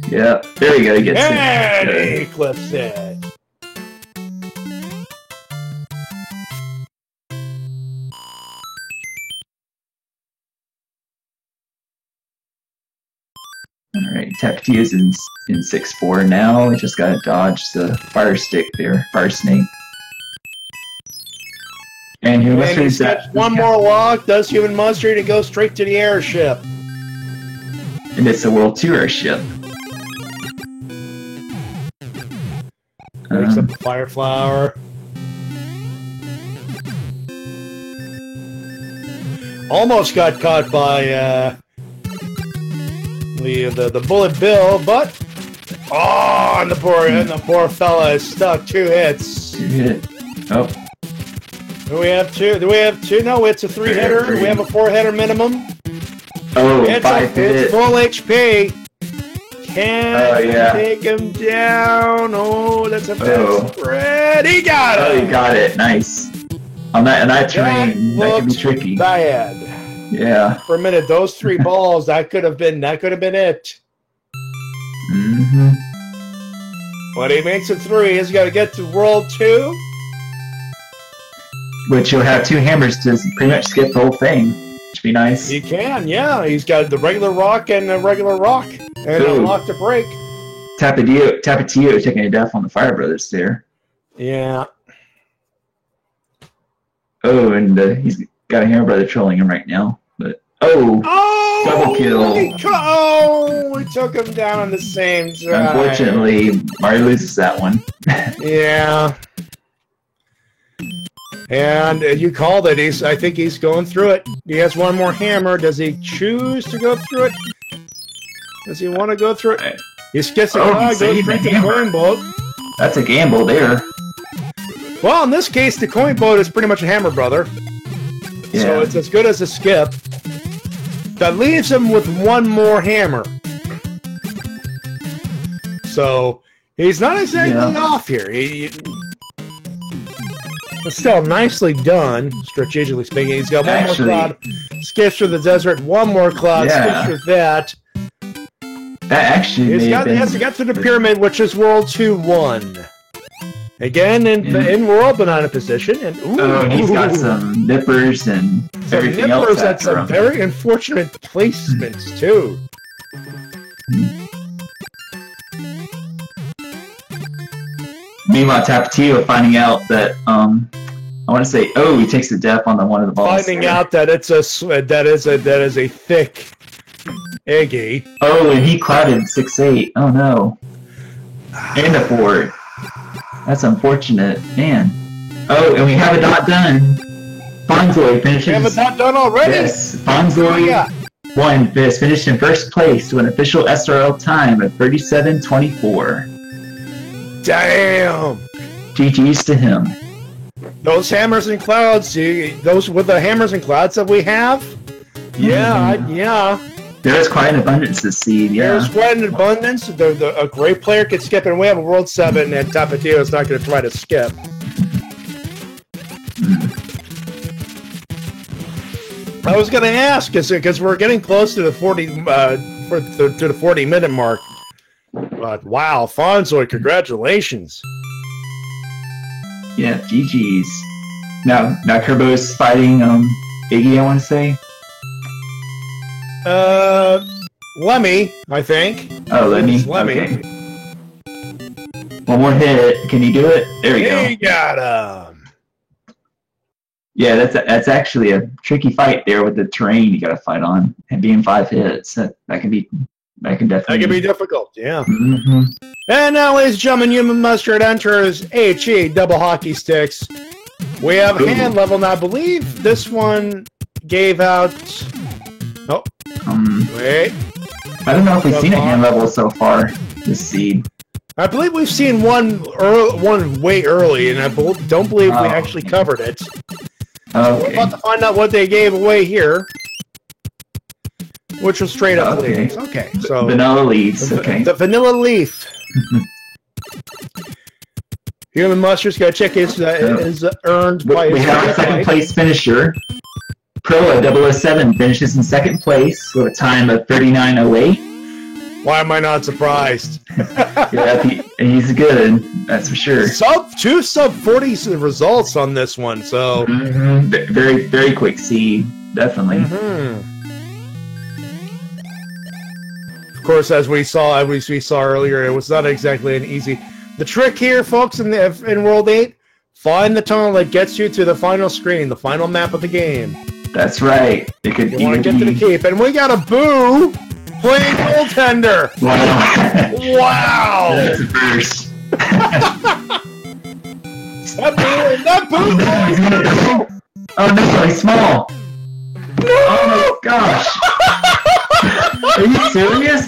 S2: Yeah, there you go. He gets
S1: and
S2: it.
S1: He clips it.
S2: Alright, Tapatio's in 6-4 now. He just gotta dodge the fire stick there, fire snake. And Hugh Mustard's
S1: gets one more lock, does Human Mustard, and goes straight to the airship.
S2: And it's a World 2 airship.
S1: Breaks up the fire flower. Almost got caught by the bullet bill, but and the poor fella is stuck. 2 hits.
S2: 2 hit. Oh.
S1: Do we have 2? No, it's a 3-hitter. Do we have a 4-hitter minimum?
S2: Oh, it's 5 hit.
S1: It's full HP. Can't take him down. Oh, that's a bad spread. He got it.
S2: Oh, he got it. Nice. On that terrain, that can be tricky.
S1: Bad.
S2: Yeah.
S1: For a minute, those 3 balls, that could have been it.
S2: Mm-hmm.
S1: But he makes it 3. He's got to get to World 2.
S2: Which you'll have 2 hammers to pretty much skip the whole thing. Which would be nice.
S1: He can, yeah. He's got the regular rock and the regular rock. And unlock the break.
S2: Tapatio taking a death on the Fire Brothers there.
S1: Yeah.
S2: Oh, and he's got a Hammer Brother trolling him right now. But double kill.
S1: We took him down on the same time.
S2: Unfortunately, Mario loses that one.
S1: Yeah. And you called it. I think he's going through it. He has 1 more hammer. Does he choose to go through it? Does he want to go through it? He skips it. Goes straight to the coin boat.
S2: That's a gamble there.
S1: Well, in this case, the coin boat is pretty much a Hammer Brother.
S2: Yeah.
S1: So it's as good as a skip. That leaves him with 1 more hammer. So he's not exactly off here. It's still nicely done, strategically speaking. He's got 1 more cloud, skips through the desert, 1 more cloud, skips through that.
S2: That actually
S1: he has to get to the pyramid, which is World 2-1. Again, in World, but not in position. And
S2: he's got some nippers and everything else.
S1: That's some very unfortunate placements, too.
S2: Meanwhile, Tapatio finding out that I want to say, he takes the death on one of the balls.
S1: Finding out that that is a thick eggy.
S2: Oh, and he clouded 6-8. Oh no. And a 4. That's unfortunate, man. Oh, and we have a dot done. Bonzoy finishes.
S1: We have a dot done already.
S2: Yes, Bonzoy finished in 1st place with an official SRL time of 37:24.
S1: Damn!
S2: GG's to him.
S1: Those hammers and clouds, those with the hammers and clouds that we have? Yeah.
S2: There's quite an abundance to see, yeah.
S1: There's quite an abundance. A great player could skip, and we have a World 7, and Tapatio is not going to try to skip. I was going to ask, because we're getting close to the 40 to the 40-minute mark. But wow, Fonzoid, congratulations!
S2: Yeah, GG's. Now Kerbo's fighting Iggy, I want to say.
S1: Lemmy, I think.
S2: Oh, Lemmy.
S1: It's Lemmy.
S2: Okay. One more hit. Can you do it? There we go.
S1: He got him.
S2: Yeah, that's actually a tricky fight there with the terrain you got to fight on, and being 5 hits. That can definitely
S1: be difficult. Yeah.
S2: Mm-hmm.
S1: And now, ladies and gentlemen, Human Mustard enters HE double hockey sticks. We have hand level, and I believe this one gave out. Oh, wait.
S2: I don't know if we've seen a hand level so far this seed.
S1: I believe we've seen one way early, and I don't believe we actually covered it.
S2: Okay.
S1: We're about to find out what they gave away here, which was straight up leaves. Okay, so
S2: vanilla leaves. Okay,
S1: the vanilla leaf. Human Mustard's got to check his earned by his.
S2: We have a second place finisher. Proa 007 finishes in second place with a time of 39:08.
S1: Why am I not surprised?
S2: Yeah, he's good, that's for sure.
S1: Two sub 40 results on this one, so
S2: very, very quick seed, definitely.
S1: Of course, as we saw earlier, it was not exactly an easy. The trick here, folks, in World 8, find the tunnel that gets you to the final screen, the final map of the game.
S2: That's right. You
S1: want to get to the keep, and we got a Boo playing goaltender. Wow!
S2: That's a first.
S1: that Boo!
S2: Oh no, he's small. No! Oh my gosh! Are you serious?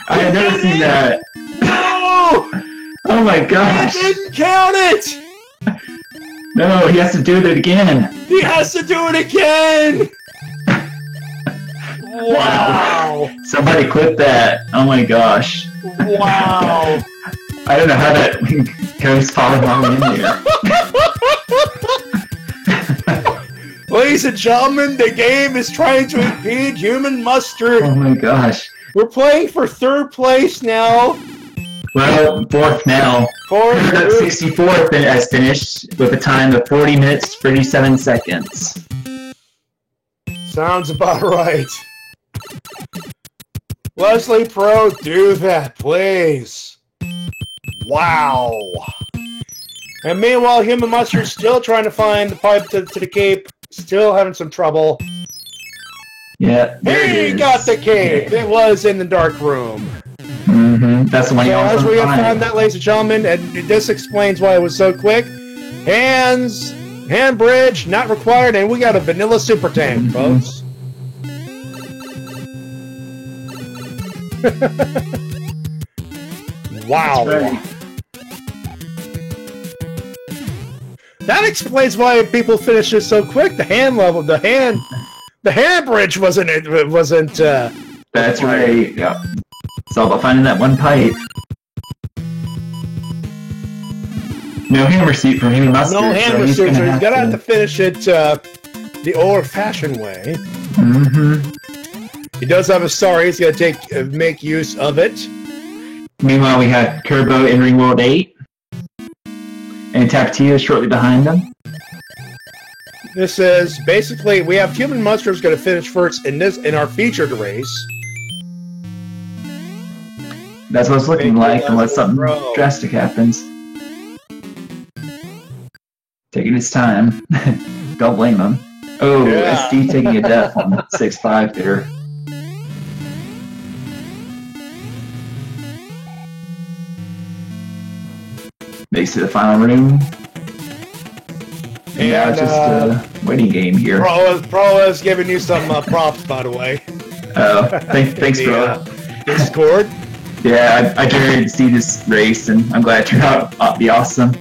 S2: I had never seen that.
S1: No!
S2: Oh my gosh!
S1: I didn't count it.
S2: No, he has to do it again.
S1: He has to do it again. Wow!
S2: Somebody clip that. Oh my gosh.
S1: Wow!
S2: I don't know how that goes falling all in there.
S1: Ladies and gentlemen, the game is trying to impede Human Mustard.
S2: Oh my gosh.
S1: We're playing for third place now.
S2: Well, fourth now. 64th has finished with a time of 40 minutes, 37 seconds.
S1: Sounds about right. Leslie Pro, do that, please. Wow. And meanwhile, Human Mustard's still trying to find the pipe to the cape. Still having some trouble.
S2: Yeah,
S1: he got the cape. Yeah. It was in the dark room.
S2: That's the one.
S1: So as we have found that, ladies and gentlemen, and this explains why it was so quick. Hand bridge not required, and we got a vanilla super tank, folks. Wow.
S2: Right.
S1: That explains why people finish this so quick. The hand bridge wasn't.
S2: That's right. Yeah. It's all about finding that one pipe. No hammer seat for Human Mustard.
S1: No hammer seat, so he's gonna have to finish it the old-fashioned way. He does have a star. He's gonna make use of it.
S2: Meanwhile, we have Kerbo entering World 8. And Tapatio shortly behind them.
S1: This is basically we have Human Mustard's going to finish first in our featured race.
S2: That's what it's looking like, unless something drastic happens. Taking his time. Don't blame him. Oh, yeah. SD taking a death on 6-5 there. Makes it to the final room. And now it's just a waiting game here.
S1: Pro is giving you some props, by the way.
S2: Oh, thanks, Pro.
S1: Discord.
S2: Yeah, I generated to see this race, and I'm glad it turned out to be awesome.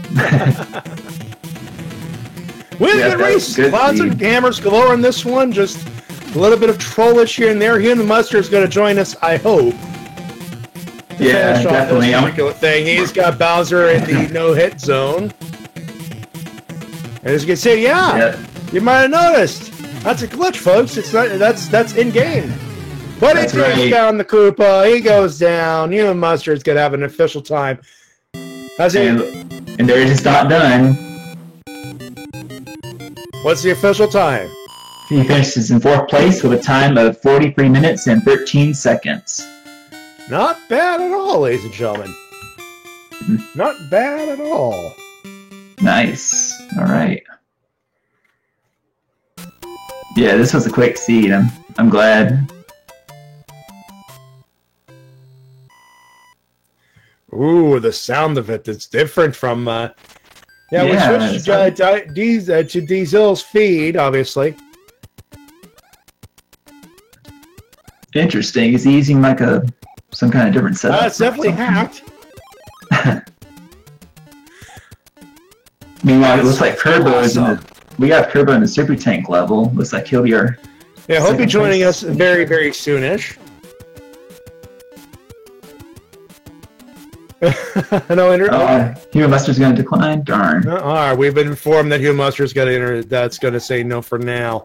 S1: Win the race! Clouds and hammers galore in this one. Just a little bit of trollish here and there. Human Mustard is going to join us, I hope.
S2: Yeah, definitely.
S1: Thing. He's got Bowser in the no-hit zone. And as you can see, you might have noticed, That's a glitch, folks. It's not. That's in game. But it goes down the Koopa. He goes down. You and Mustard's gonna have an official time.
S2: And there it is not done.
S1: What's the official time?
S2: He finishes in 4th place with a time of 43 minutes and 13 seconds.
S1: Not bad at all, ladies and gentlemen. Not bad at all.
S2: Nice. All right. Yeah, this was a quick seed. I'm glad.
S1: Ooh, the sound of it is different from. We switched to Diesel's feed, obviously.
S2: Interesting. Is he using like some kind of different setup?
S1: It's definitely hacked.
S2: Meanwhile, it looks like Turbo is in the. We got Turbo in the Super Tank level. Looks like he'll be our.
S1: Yeah, he'll be joining us very, very soonish.
S2: Human Muster's going to decline. Darn.
S1: We've been informed that Human Muster's that's going to say no for now.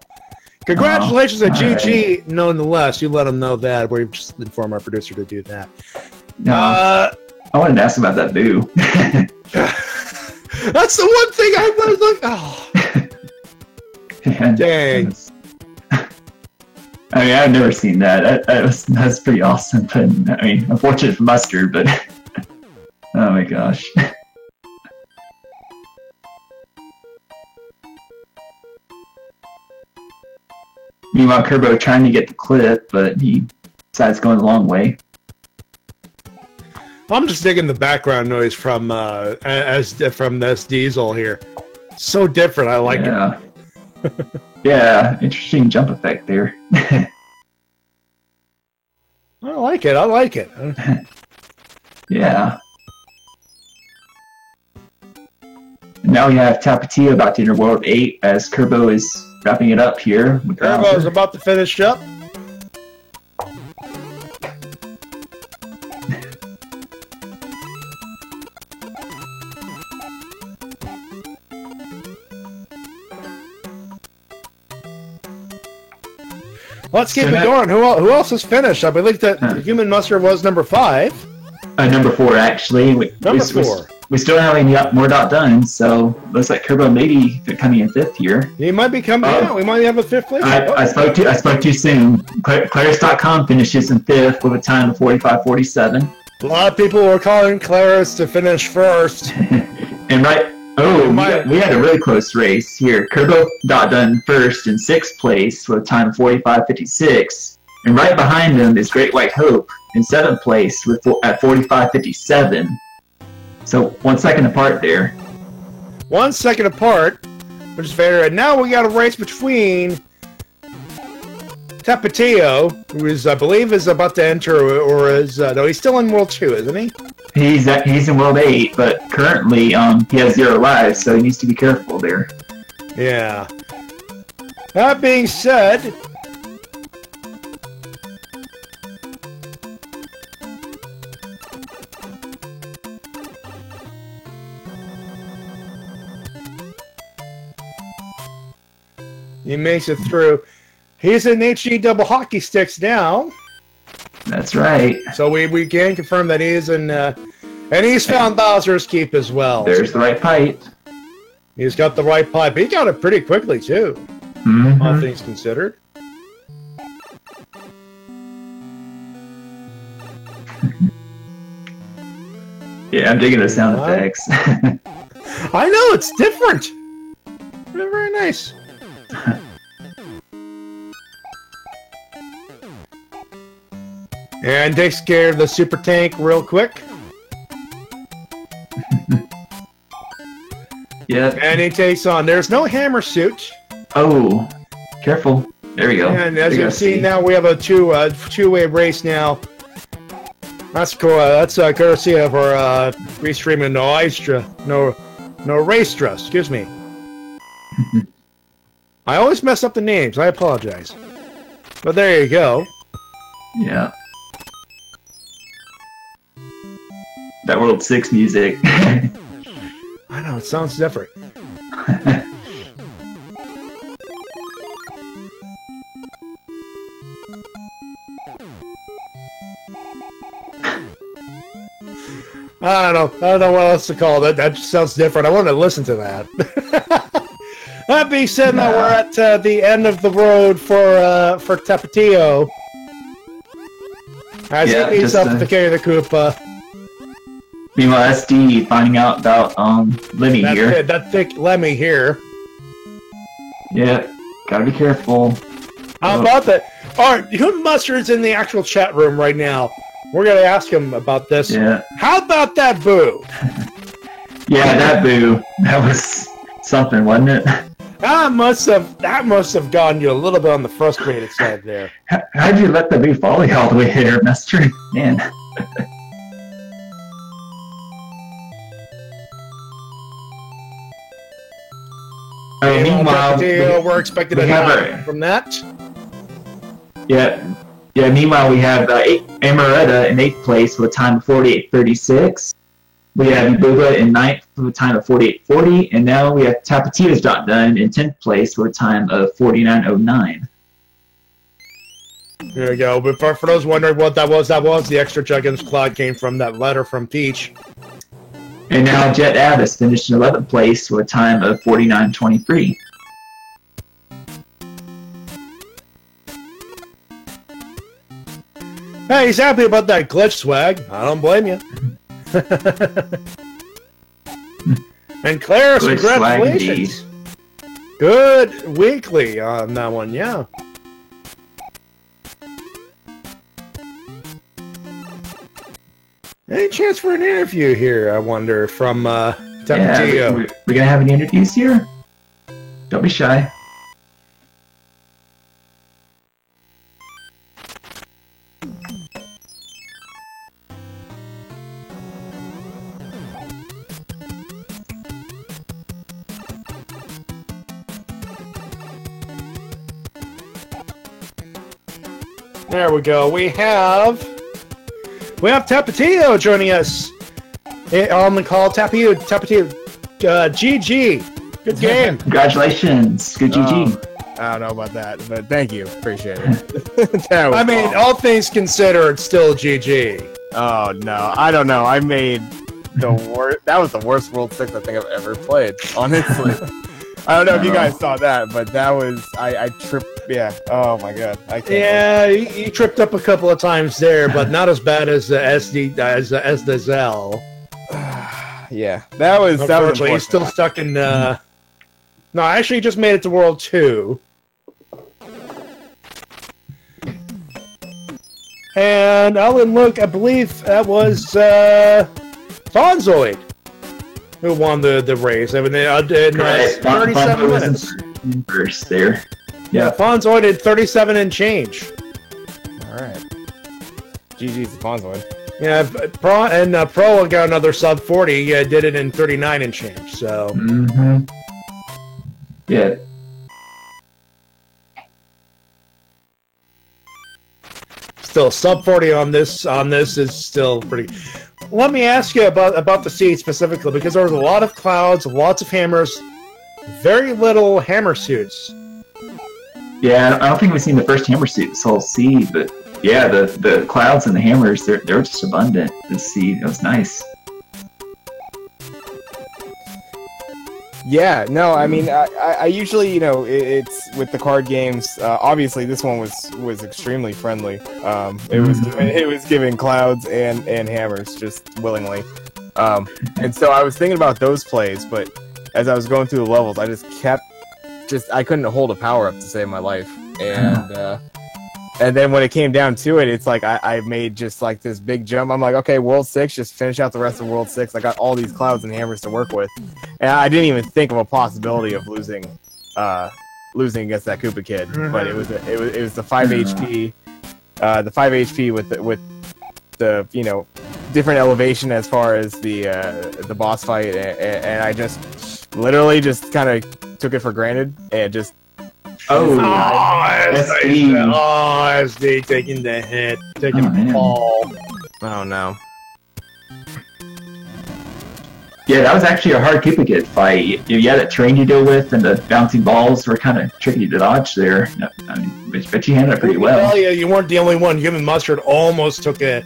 S1: Congratulations to GG, right. Nonetheless. You let them know that. We've just informed our producer to do that.
S2: No, I wanted to ask about that boo.
S1: That's the one thing I was like, oh.
S2: Yeah,
S1: dang.
S2: I mean, I've never seen that. That's pretty awesome. But I mean, unfortunate for Mustard, but oh my gosh. Meanwhile, Turbo trying to get the clip, but he decides going the long way.
S1: I'm just digging the background noise from this Diesel here. So different. I like it.
S2: Yeah, interesting jump effect there.
S1: I like it. I like it.
S2: Yeah. Now we have Tapatio about to enter World 8 as Kerbo is wrapping it up here.
S1: Kerbo is about to finish up. Let's keep it going. Who else has finished? I believe that Human Muster was number 5.
S2: Number 4, actually.
S1: Number 4.
S2: We still don't have any more dot done, so looks like Kerbo may be coming in 5th here.
S1: He might be coming out. We might have a 5th place.
S2: I spoke too soon. Claris.com finishes in 5th with a time of 45:47.
S1: A lot of people were calling Claris to finish first.
S2: And we had a really close race here. Kerbo dot done first in 6th place with a time of 45:56. And right behind them is Great White Hope in 7th place at 45:57. So 1 second apart there.
S1: 1 second apart, which is fair. And now we got a race between Tapatio, who is, I believe, is about to enter, or is no, he's still in World 2, isn't he?
S2: He's in World 8, but currently he has 0 lives, so he needs to be careful there.
S1: Yeah. That being said, he makes it through. He's in HG double hockey sticks now.
S2: That's right.
S1: So we can confirm that he is in, and he's found Bowser's Keep as well.
S2: There's the right pipe.
S1: He's got the right pipe. He got it pretty quickly too, all things considered.
S2: Yeah, I'm digging the sound effects.
S1: I know, it's different. They're very nice. And takes care of the super tank real quick.
S2: Yep.
S1: And he takes on. There's no hammer suit.
S2: Oh, careful. There we go.
S1: And as you see now, we have a two-way race now. That's cool. That's courtesy of our restreaming no Raestra. Excuse me. I always mess up the names. I apologize. But there you go.
S2: Yeah. That World 6 music.
S1: I know, it sounds different. I don't know what else to call it. That just sounds different. I want to listen to that. That being said, now we're at the end of the road for Tapatio. As he eats up to carry the Koopa.
S2: Meanwhile, SD finding out about Lemmy here.
S1: That thick Lemmy here.
S2: Yeah, gotta be careful.
S1: How about that? Alright, Human Mustard's in the actual chat room right now. We're gonna ask him about this.
S2: Yeah.
S1: How about that boo?
S2: Yeah, that boo. That was something, wasn't it?
S1: That must have gotten you a little bit on the frustrated side there.
S2: How'd you let the boo follow you all the way there, Master? Man.
S1: Meanwhile, we're expecting a knock from that.
S2: Yeah. Meanwhile, we have Amaretta in 8th place with a time of 48:36. We have Ibuga in 9th with a time of 48:40, and now we have Tapatio's done in 10th place with a time of 49:09.
S1: There we go. But for those wondering what that was the extra Juggins Cloud came from that letter from Peach.
S2: And now Jet Abbas finished in 11th place with a time of 49:23.
S1: Hey, he's happy about that glitch swag. I don't blame you. And Claire, congratulations. Good weekly on that one, yeah. Any chance for an interview here, I wonder, from Tapatio?
S2: Yeah, we're going to have any interviews here? Don't be shy.
S1: There we go. We have Tapatio joining us on the call. Tapatio, GG. Good game.
S2: Congratulations. Good GG.
S3: I don't know about that, but thank you. Appreciate it. I
S1: mean, awesome. All things considered, still GG.
S3: Oh, no. I don't know. I made the worst. That was the worst World 6 I think I've ever played, honestly. I don't know if you guys saw that, but that was... I tripped... Yeah. Oh, my God. I can't.
S1: Yeah, you tripped up a couple of times there, but not as bad as the the Zell.
S3: Yeah. That was...
S1: Unfortunately, he's still stuck in... No, actually, he just made it to World 2. And Alan Luke, I believe that was Fonzoid who won the race. I mean, they did 37 minutes.
S2: First there.
S1: Yeah, Fonzoid did 37 and change.
S3: All right. GG's to Fonzoid.
S1: Yeah, Pro got another sub 40. Yeah, did it in 39 and change. So.
S2: Mm-hmm. Yeah.
S1: Still, sub 40 on this is still pretty. Let me ask you about the seed specifically, because there was a lot of clouds, lots of hammers, very little hammer suits.
S2: Yeah, I don't think we've seen the first hammer suit this whole seed, but yeah, the clouds and the hammers, they're just abundant this seed. It was nice.
S3: Yeah, no, I mean, I usually, you know, it's with the card games. Obviously, this one was extremely friendly. It was giving clouds and hammers just willingly, and so I was thinking about those plays. But as I was going through the levels, I couldn't hold a power up to save my life, and then when it came down to it, it's like I made just like this big jump. I'm like, okay, World 6, just finish out the rest of World 6. I got all these clouds and hammers to work with. And I didn't even think of a possibility of losing against that Koopa kid. But it was the 5 HP, the 5 HP with the you know, different elevation as far as the boss fight, and I just literally just kind of took it for granted and just.
S1: SD taking the hit, taking the fall.
S3: Oh no.
S2: Yeah, that was actually a hard Koopa Kid fight. You had that terrain you deal with, and the bouncing balls were kind of tricky to dodge there. I mean, but you handled it pretty well.
S1: Well, yeah, you weren't the only one. Human Mustard almost took a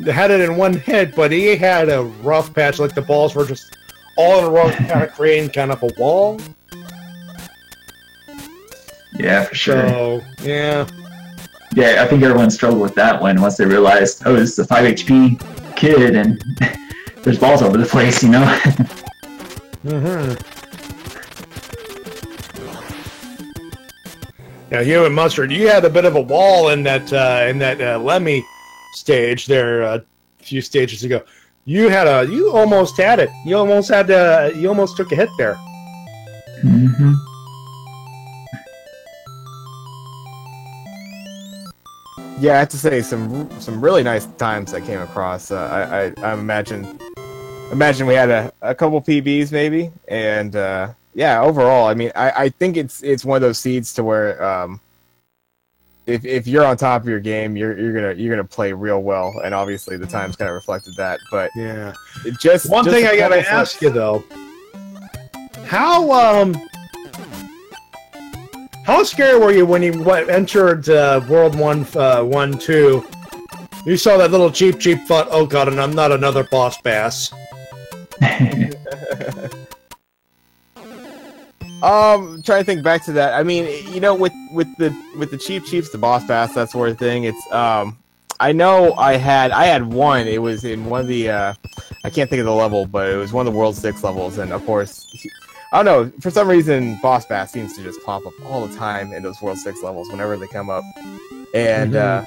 S1: had it in one hit, but he had a rough patch. Like the balls were just all in a row, kind of creating kind of a wall.
S2: Yeah, for sure.
S1: So yeah.
S2: Yeah, I think everyone struggled with that one once they realized, oh, this is a 5 HP kid and there's balls over the place, you know?
S1: Now, you and Mustard, you had a bit of a wall in that Lemmy stage there a few stages ago. You almost had it. You almost took a hit there.
S2: Mm-hmm.
S3: Yeah, I have to say some really nice times I came across. I imagine we had a couple PBs maybe, and yeah, overall, I mean, I think it's one of those seeds to where if you're on top of your game, you're gonna play real well, and obviously the times kind of reflected that. But
S1: yeah,
S3: one
S1: thing I gotta ask you though, how scared were you when you entered World 1-2? You saw that little Cheep thought, oh god, and I'm not another boss bass.
S3: Trying to think back to that. I mean, you know, with the Cheeps, the boss bass, that sort of thing. It's I know I had one. It was in one of the I can't think of the level, but it was one of the World 6 levels, and of course, I don't know, for some reason, boss bass seems to just pop up all the time in those World 6 levels whenever they come up. And I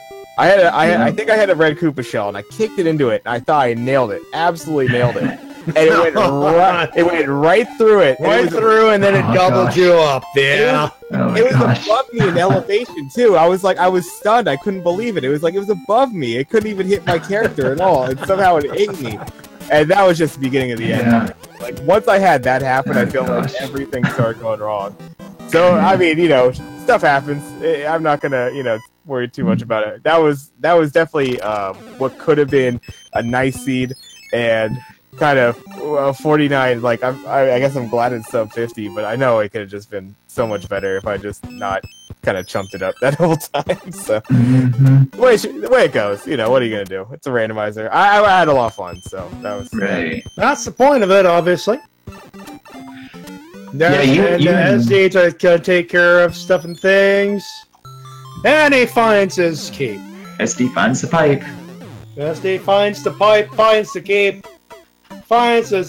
S3: think I had a red Koopa shell, and I kicked it into it, and I thought I nailed it, absolutely nailed it. And it went right through it.
S1: And then it gobbled you up. Yeah.
S3: It was above me in elevation too. I was stunned. I couldn't believe it. It was above me. It couldn't even hit my character at all. And somehow it ate me. And that was just the beginning of the end. Like once I had that happen, I feel like everything started going wrong. So I mean, you know, stuff happens. I'm not gonna, you know, worry too much about it. That was definitely what could have been a nice seed, and kind of 49. Like I guess I'm glad it's sub 50, but I know it could have just been so much better if I just not kind of chumped it up that whole time. So the way it goes, you know, what are you gonna do? It's a randomizer. I had a lot of fun, so that was
S2: right.
S1: That's the point of it, obviously.
S2: Yeah,
S1: SD to take care of stuff and things, and he finds his cape.
S2: SD finds the pipe.
S1: SD finds the pipe, finds the cape. Finds a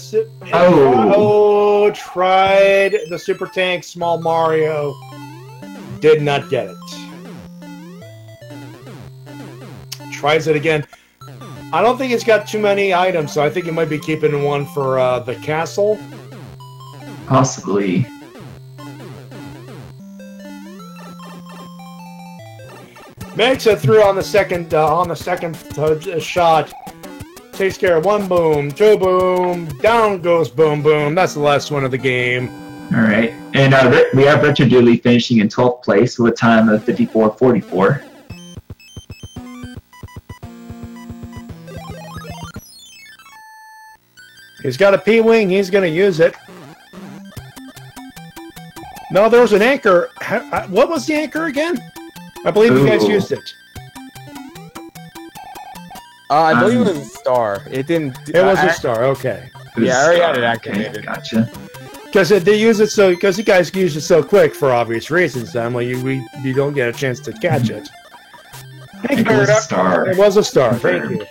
S1: tried the Super Tank Small Mario. Did not get it. Tries it again. I don't think it's got too many items, so I think he might be keeping one for the castle.
S2: Possibly.
S1: Makes it through on the second shot. Takes care of one boom, two boom, down goes boom boom. That's the last one of the game.
S2: All right, and we have Retro Dooley finishing in 12th place with a time of 54:44.
S1: He's got a P-Wing. He's going to use it. No, there was an anchor. What was the anchor again? I believe you guys used it.
S3: I believe it was a star. It didn't.
S1: It was a star. Okay.
S3: Yeah, I already had it activated.
S2: Okay, gotcha.
S1: Because they use it so. Because you guys use it so quick for obvious reasons. Emily, you don't get a chance to catch it.
S2: It was a star.
S1: It was a star. Thank you.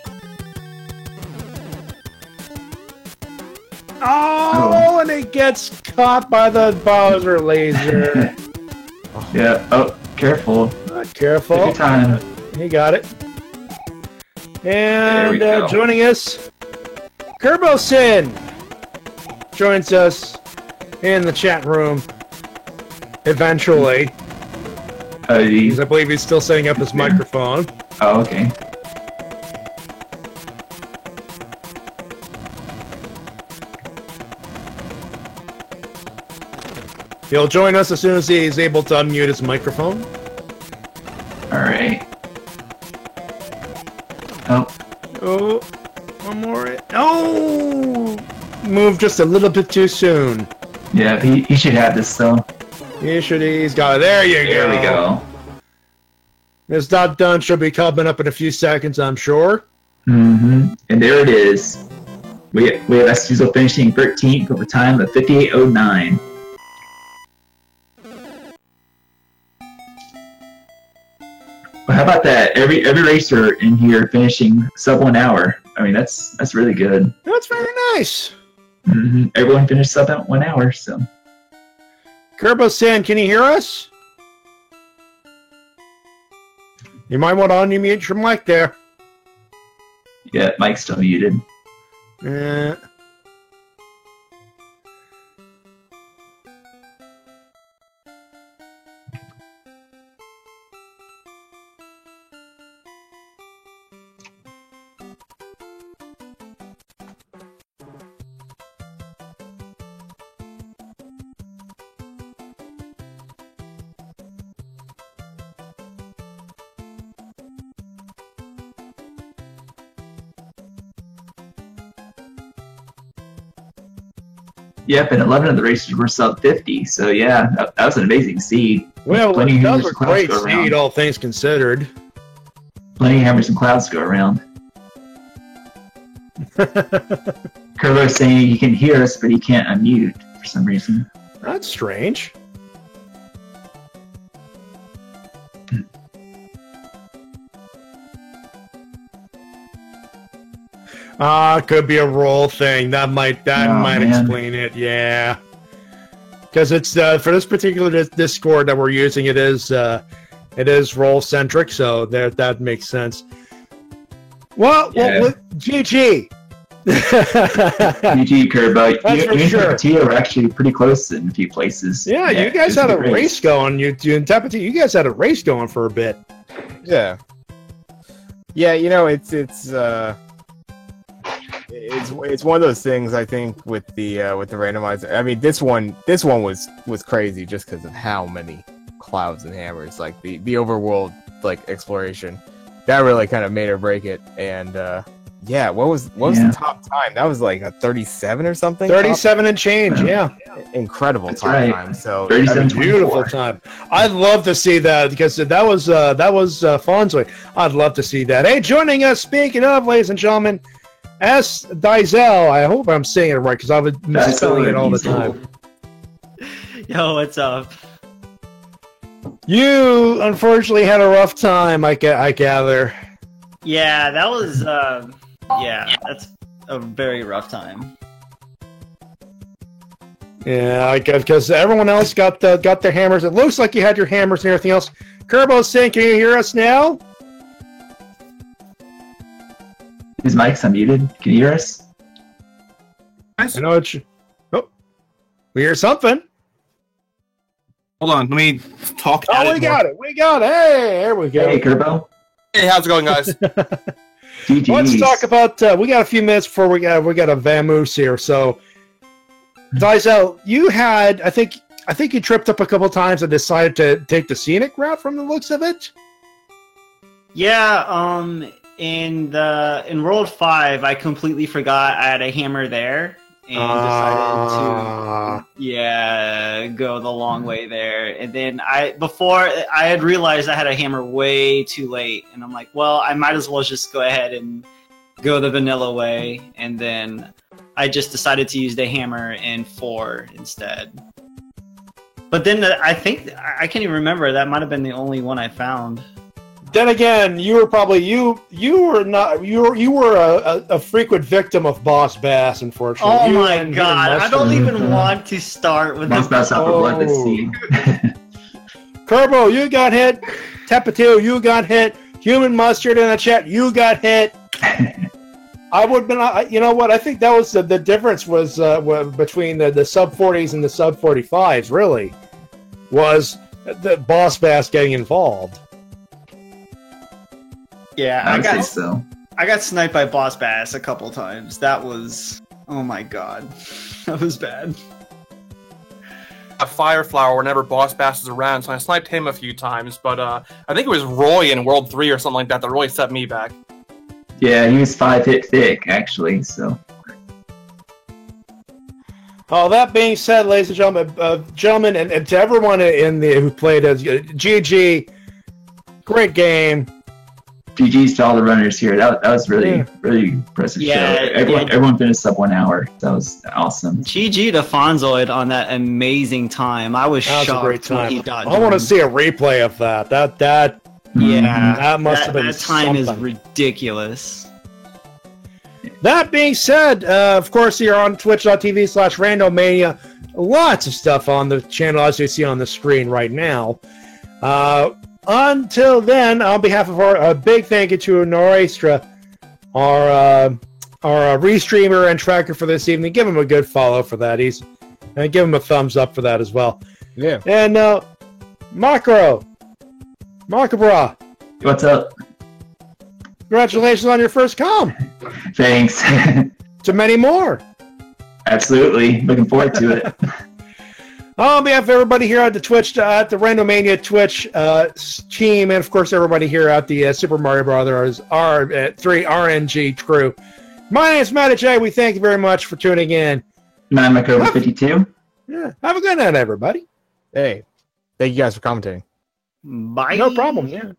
S1: Oh, and it gets caught by the Bowser laser.
S2: Yeah. Oh, careful.
S1: Careful.
S2: Take your time.
S1: He got it. And joining us, Kerbosin joins us in the chat room eventually. I believe he's still setting up his microphone.
S2: Oh, okay.
S1: He'll join us as soon as he's able to unmute his microphone.
S2: All right.
S1: Oh, one more. Oh! Moved just a little bit too soon.
S2: Yeah, he should have this, though.
S1: He's got it. There you go.
S2: There we go.
S1: It's not done. She'll be coming up in a few seconds, I'm sure.
S2: And there it is. We have Estuzo finishing 13th with a time of 58.09. Well, how about that? Every racer in here finishing sub 1 hour. I mean, that's really good.
S1: That's very nice.
S2: Everyone finished sub 1 hour. So,
S1: Kerbo-san, can you hear us? You might want to unmute your mic there.
S2: Yeah, mic's still muted. Yep, and 11 of the races were sub 50. So yeah, that was an amazing seed.
S1: Well, that was a great seed, all things considered.
S2: Plenty of hammers and clouds to go around. Kerbo saying he can hear us, but he can't unmute for some reason.
S1: That's strange. Could be a roll thing. That might explain it. Yeah, because it's for this particular Discord that we're using. It is roll centric, so that makes sense. Well, GG.
S2: GG, Kerbo.
S1: That's for sure.
S2: Tapatio are actually pretty close in a few places.
S1: Yeah, you guys had a race going. You and Tapatio, you guys had a race going for a bit.
S3: Yeah. Yeah, you know, it's one of those things. I think with the randomizer. I mean, this one was crazy just because of how many clouds and hammers. Like the overworld exploration, that really kind of made or break it. And yeah, what was the top time? That was like a 37 or something.
S1: 37 and change. Yeah,
S3: incredible time. So
S1: beautiful time. I'd love to see that because that was fun. So I'd love to see that. Hey, joining us. Speaking of, ladies and gentlemen. S. Dizel, I hope I'm saying it right because I was misspelling it all the time.
S4: Yo, what's up?
S1: You unfortunately had a rough time, I gather.
S4: Yeah, that was that's a very rough time.
S1: Yeah, because everyone else got their hammers. It looks like you had your hammers and everything else. Kerbo-san, can you hear us now?
S2: His mic's unmuted. Can you hear us?
S1: I know it's. Oh, we hear something.
S5: Hold on, let me talk.
S1: Oh, we got it. We got it. Hey, there we go.
S2: Hey, Kerbo.
S5: Hey, how's it going, guys?
S1: Let's talk about. We got a few minutes before we got a vamoose here. So, Dizel, you had. I think you tripped up a couple times and decided to take the scenic route from the looks of it.
S4: Yeah. In World 5, I completely forgot I had a hammer there and decided to go the long way there. And then I had realized I had a hammer way too late, and I'm like, well, I might as well just go ahead and go the vanilla way. And then I just decided to use the hammer in 4 instead. But then I think I can't even remember. That might have been the only one I found.
S1: Then again, you were probably you were a frequent victim of Boss Bass, unfortunately.
S4: Oh my god! I don't even want to start with
S2: Boss Bass off the blood. Let's see.
S1: Kerbo, you got hit. Tapatio, you got hit. Human Mustard in the chat, you got hit. I would have been. You know what? I think that was the difference was between the sub 40s and the sub 45s. Really, was the Boss Bass getting involved.
S4: Yeah, I got sniped by Boss Bass a couple times. That was, oh my god, that was bad.
S5: A Fire Flower whenever Boss Bass is around, so I sniped him a few times. But I think it was Roy in World 3 or something like that really set me back.
S2: Yeah, he was 5 hit thick actually. So.
S1: Oh, that being said, ladies and gentlemen, and to everyone who played as GG, great game.
S2: GG's to all the runners here. That was really impressive show. Everyone finished sub 1 hour. That was awesome.
S4: GG to Fonzoid on that amazing time. I was
S1: That was
S4: shocked
S1: a great time.
S4: when he got
S1: I want to
S4: done.
S1: see a replay of that. That
S4: Yeah,
S1: That must have been
S4: that time is
S1: something.
S4: ridiculous.
S1: That being said, of course, you're on twitch.tv/randomania. Lots of stuff on the channel, as you see on the screen right now. Until then, on behalf of a big thank you to Norestra, our restreamer and tracker for this evening. Give him a good follow for that. And give him a thumbs up for that as well.
S3: Yeah.
S1: And Makabra,
S2: What's up?
S1: congratulations on your first com.
S2: Thanks.
S1: To many more.
S2: Absolutely. Looking forward to it.
S1: On behalf of everybody here at the Twitch, at the Randomania Twitch team, and of course everybody here at the Super Mario Brothers R3 RNG crew, my name is Matt J. We thank you very much for tuning in.
S2: I'm Makover 52.
S1: Yeah, have a good night, everybody.
S3: Hey, thank you guys for commentating.
S4: Bye.
S1: No problem. Yeah.